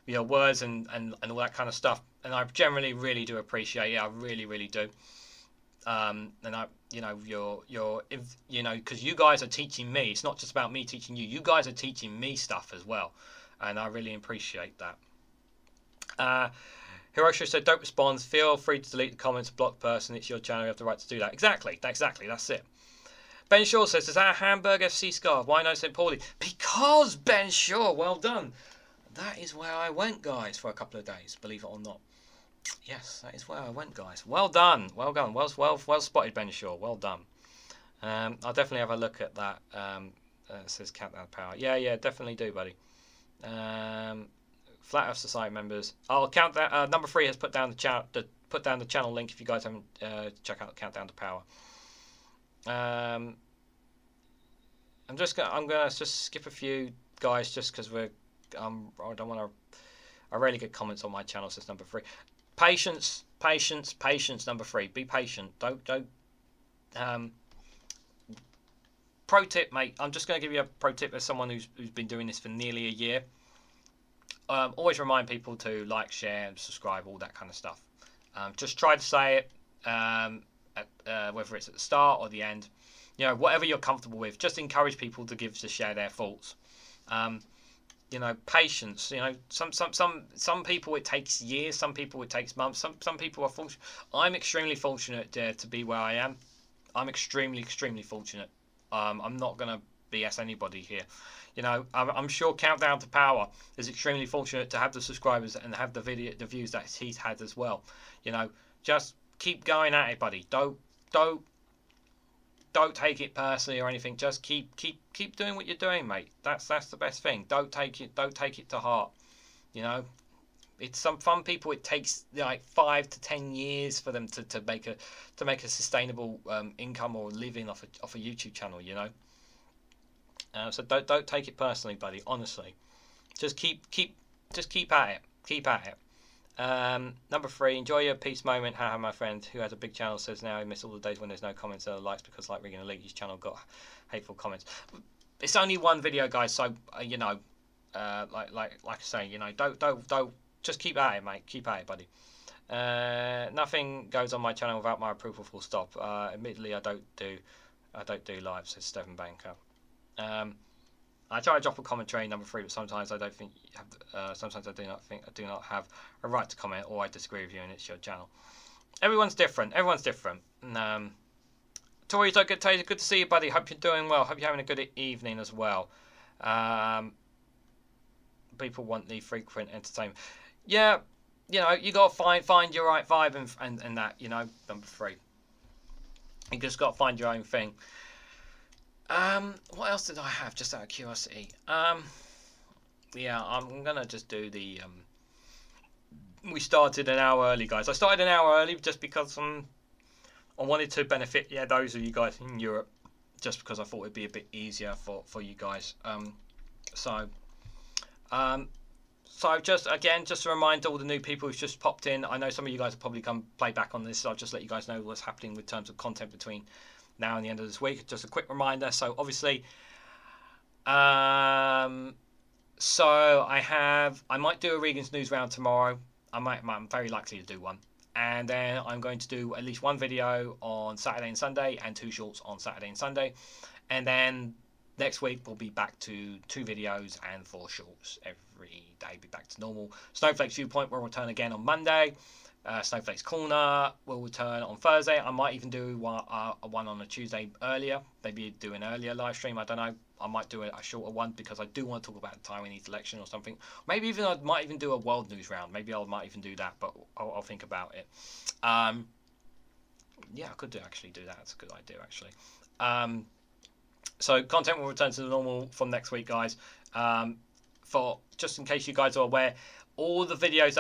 your words and all that kind of stuff, and I generally really do appreciate it. I really, really do. And I, because you guys are teaching me. It's not just about me teaching you. You guys are teaching me stuff as well, and I really appreciate that. Hiroshi said, "Don't respond. Feel free to delete the comments, block person. It's your channel. You have the right to do that." Exactly. That's it. Ben Shaw says, "Is that a Hamburg FC scarf? Why no St. Pauli?" Because Ben Shaw. Well done. That is where I went, guys, for a couple of days. Believe it or not. Yes, that is where I went, guys. Well done. Well done. Well spotted, Ben Shaw. Well done. I'll definitely have a look at that. It says Countdown to Power. Yeah, definitely do, buddy. Flat Earth Society members. I'll count that. Number 3 has put down the channel link if you guys haven't check out Countdown to Power. I'm gonna just skip a few guys just because I don't want to. I rarely get comments on my channel. Says number 3. Patience. Number 3. Be patient. Don't. Pro tip, mate. I'm just going to give you a pro tip as someone who's been doing this for nearly a year. Always remind people to like, share, and subscribe, all that kind of stuff. Just try to say it, whether it's at the start or the end. Whatever you're comfortable with. Just encourage people to share their thoughts. Patience. Some people it takes years. Some people it takes months. Some people are fortunate. I'm extremely fortunate to be where I am. I'm extremely fortunate. I'm not gonna BS anybody here. I'm sure Countdown to Power is extremely fortunate to have the subscribers and have the views that he's had as well. Just keep going at it, buddy. Don't take it personally or anything. Just keep doing what you're doing, mate. That's the best thing. Don't take it to heart. It's some people. It takes like 5 to 10 years for them to make a sustainable income or living off a YouTube channel. So don't take it personally, buddy. Honestly, just keep at it. Keep at it. Number 3, enjoy your peace moment. Haha, my friend who has a big channel says now he missed all the days when there's no comments or likes because like REGANELITE, his channel got hateful comments. It's only one video, guys. So like I say, don't just keep at it, mate. Keep at it, buddy. Nothing goes on my channel without my approval. Full stop. Admittedly, I don't do live. Says Stephen Banker. I try to drop a commentary, number 3, but sometimes I don't think you have. Sometimes I do not have a right to comment, or I disagree with you, and it's your channel. Everyone's different. Tori, good to see you, buddy. Hope you're doing well. Hope you're having a good evening as well. People want the frequent entertainment. Yeah, you know, you got to find your right vibe and that, you know, number 3. You just got to find your own thing. What else did I have, just out of curiosity? Yeah, I'm going to just do the... we started an hour early, guys. I started an hour early just because I wanted to benefit, those of you guys in Europe, just because I thought it'd be a bit easier for you guys. So just to remind all the new people who've just popped in, I know some of you guys will probably come play back on this, so I'll just let you guys know what's happening with terms of content between now and the end of this week. Just a quick reminder. So obviously, so I might do a Regan's News round tomorrow. I'm very likely to do one. And then I'm going to do at least one video on Saturday and Sunday and 2 shorts on Saturday and Sunday. And then next week we'll be back to 2 videos and 4 shorts every day. Be back to normal. Snowflakes Viewpoint will return again on Monday. Snowflakes Corner will return on Thursday. I might even do one on a Tuesday earlier. Maybe do an earlier live stream. I don't know. I might do a shorter one because I do want to talk about the Taiwanese election or something. Maybe even I might even do a world news round. Maybe I might even do that, but I'll think about it. Yeah, I could actually do that. That's a good idea, actually. So content will return to the normal from next week, guys. For just in case you guys are aware, all the videos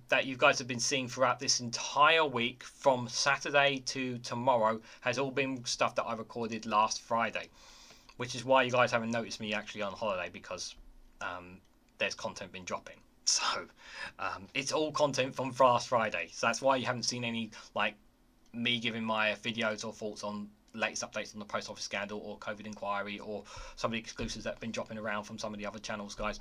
that you guys have been seeing throughout this entire week, from Saturday to tomorrow, has all been stuff that I recorded last Friday, which is why you guys haven't noticed me actually on holiday, because there's content been dropping. So it's all content from last Friday. So that's why you haven't seen any, like, me giving my videos or thoughts on latest updates on the post office scandal or COVID inquiry or some of the exclusives that have been dropping around from some of the other channels, guys.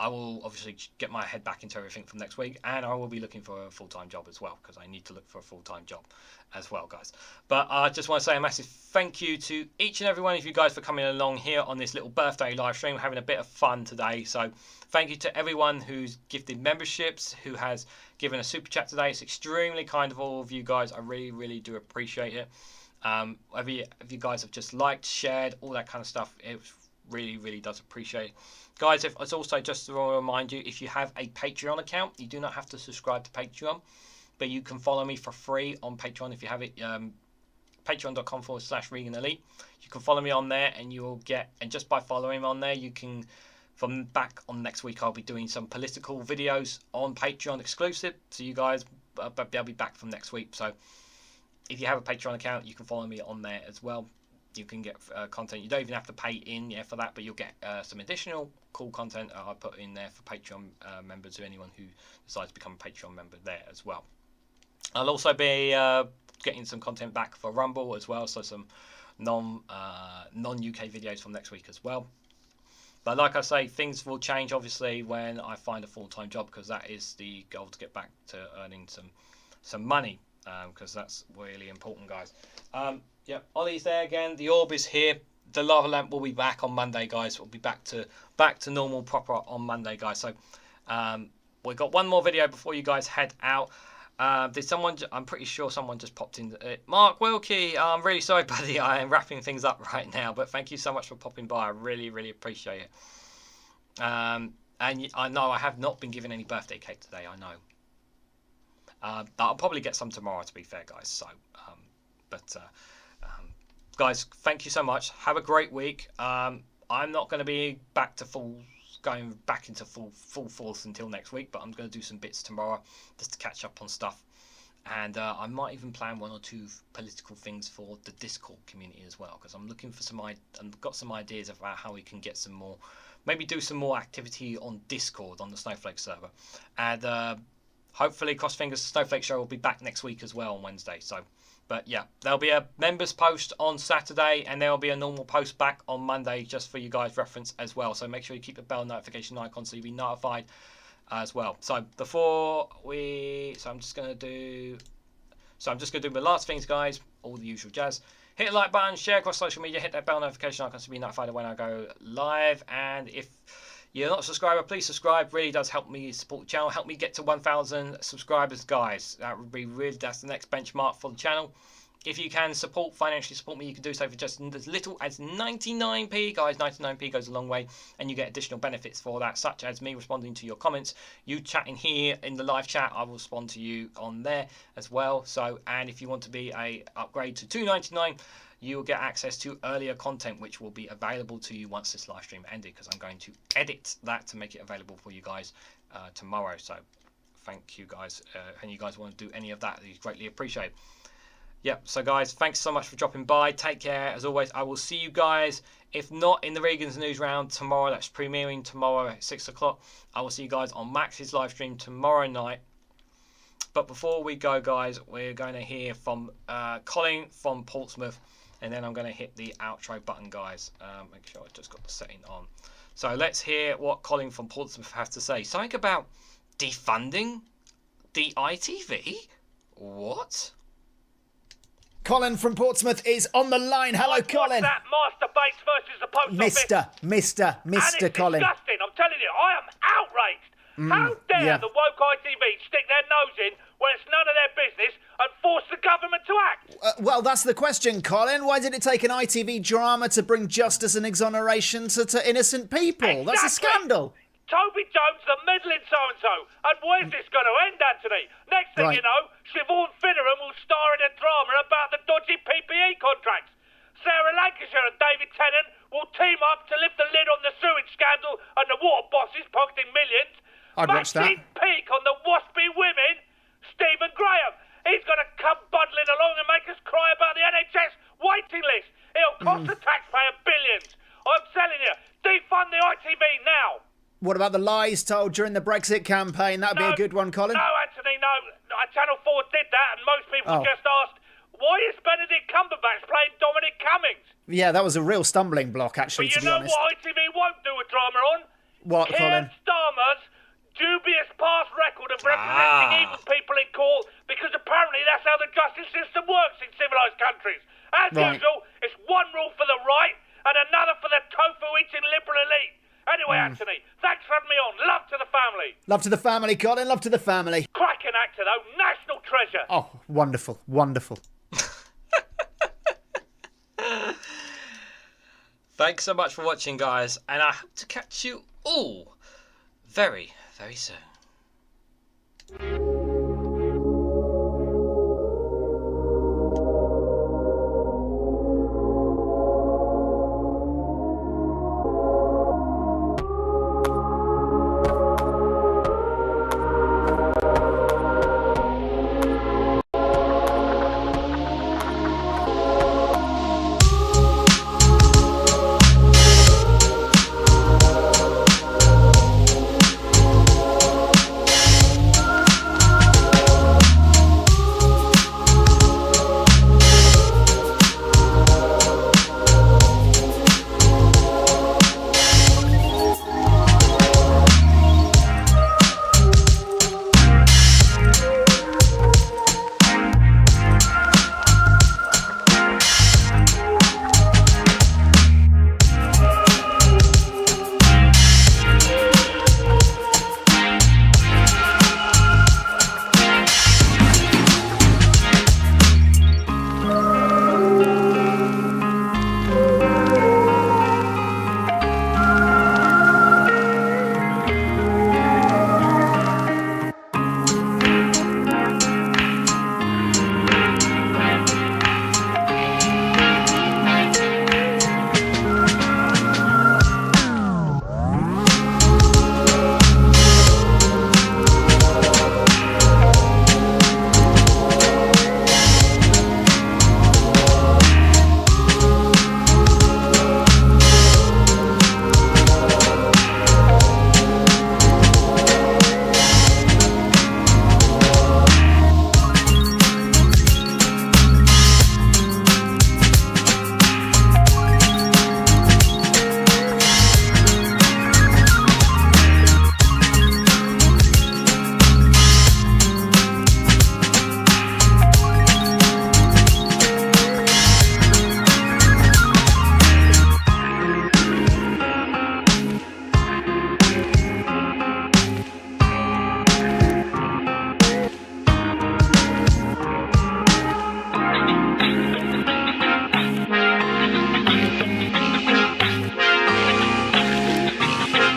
I will obviously get my head back into everything from next week, and I will be looking for a full-time job as well, because I need to look for a full-time job as well, guys. But I just want to say a massive thank you to each and every one of you guys for coming along here on this little birthday live stream. We're having a bit of fun today, so thank you to everyone who's gifted memberships, who has given a super chat today. It's extremely kind of all of you guys. I really, really do appreciate it. If you guys have just liked, shared, all that kind of stuff, it really, really does appreciate it. Guys, it's also just to remind you, if you have a Patreon account, you do not have to subscribe to Patreon, but you can follow me for free on Patreon if you have it. Patreon.com/ReganElite. You can follow me on there, and you will get, and just by following on there, you can, from back on next week, I'll be doing some political videos on Patreon exclusive. So you guys, I'll be back from next week. So if you have a Patreon account, you can follow me on there as well. You can get content. You don't even have to pay in for that, but you'll get some additional cool content I put in there for Patreon members, or anyone who decides to become a Patreon member there as well. I'll also be getting some content back for Rumble as well, so some non-UK videos from next week as well. But like I say, things will change obviously when I find a full-time job, because that is the goal, to get back to earning some money, because that's really important, guys. Yep, Ollie's there again. The orb is here. The lava lamp will be back on Monday, guys. We'll be back to normal proper on Monday, guys. So we've got one more video before you guys head out. Did someone? I'm pretty sure someone just popped in. Mark Wilkie. I'm really sorry, buddy. I am wrapping things up right now, but thank you so much for popping by. I really, really appreciate it. And I know I have not been given any birthday cake today. I know. But I'll probably get some tomorrow, to be fair, guys. So, guys, thank you so much. Have a great week. I'm not going to be going back into full force until next week, but I'm going to do some bits tomorrow just to catch up on stuff. And I might even plan 1 or 2 political things for the Discord community as well, because I'm looking for I've got some ideas about how we can get some more, maybe do some more activity on Discord on the Snowflakes server. And hopefully, cross fingers, Snowflake Show will be back next week as well on Wednesday. So, but yeah, there'll be a members post on Saturday, and there'll be a normal post back on Monday, just for you guys' reference as well. So make sure you keep the bell notification icon so you'll be notified as well. So I'm just gonna do the last things, guys. All the usual jazz. Hit the like button, share across social media, hit that bell notification icon to be notified when I go live. And if you're not a subscriber, please subscribe. Really does help me support the channel. Help me get to 1,000 subscribers, guys. That would be that's the next benchmark for the channel. If you can financially support me, you can do so for just as little as 99p, guys. 99p goes a long way, and you get additional benefits for that, such as me responding to your comments, you chatting here in the live chat. I will respond to you on there as well. So, and if you want to be a upgrade to $2.99, you will get access to earlier content, which will be available to you once this live stream ended, because I'm going to edit that to make it available for you guys tomorrow. So, thank you guys, and you guys want to do any of that, you greatly appreciate. Yep, so guys, thanks so much for dropping by. Take care. As always, I will see you guys, if not in the Regan's News Round tomorrow, that's premiering tomorrow at 6 o'clock. I will see you guys on Max's live stream tomorrow night. But before we go, guys, we're going to hear from Colin from Portsmouth, and then I'm going to hit the outro button, guys. Make sure I've just got the setting on. So let's hear what Colin from Portsmouth has to say. Something about defunding the ITV? What? Colin from Portsmouth is on the line. Hello, Colin. What's that, Master Bates versus the Post Office? Mr. Colin. It's disgusting, I'm telling you. I am outraged. How dare the woke ITV stick their nose in when it's none of their business and force the government to act? Well, that's the question, Colin. Why did it take an ITV drama to bring justice and exoneration to innocent people? Exactly. That's a scandal. Toby Jones, the middling so-and-so. And where's this going to end, Anthony? Next thing you know, Siobhan Finneran will star in a drama about the dodgy PPE contracts. Sarah Lancashire and David Tennant will team up to lift the lid on the sewage scandal and the water bosses pocketing millions. I'd watch that. Maxine Peake on the waspy women. Stephen Graham, he's going to come bundling along and make us cry about the NHS waiting list. It'll cost the taxpayer billions. I'm telling you, defund the ITV now. What about the lies told during the Brexit campaign? That would be a good one, Colin. No, Anthony, no. Channel 4 did that, and most people just asked, why is Benedict Cumberbatch playing Dominic Cummings? Yeah, that was a real stumbling block, actually, to be honest. But you know what ITV won't do a drama on? What, Colin? Keir Starmer's dubious past record of representing evil people in court, because apparently that's how the justice system works in civilised countries. As usual, it's one rule for the right and another for the tofu-eating liberal elite. Anyway, Anthony, thanks for having me on. Love to the family. Love to the family, Colin. Love to the family. Cracking actor, though. National treasure. Oh, wonderful. Wonderful. Thanks so much for watching, guys. And I hope to catch you all very, very soon.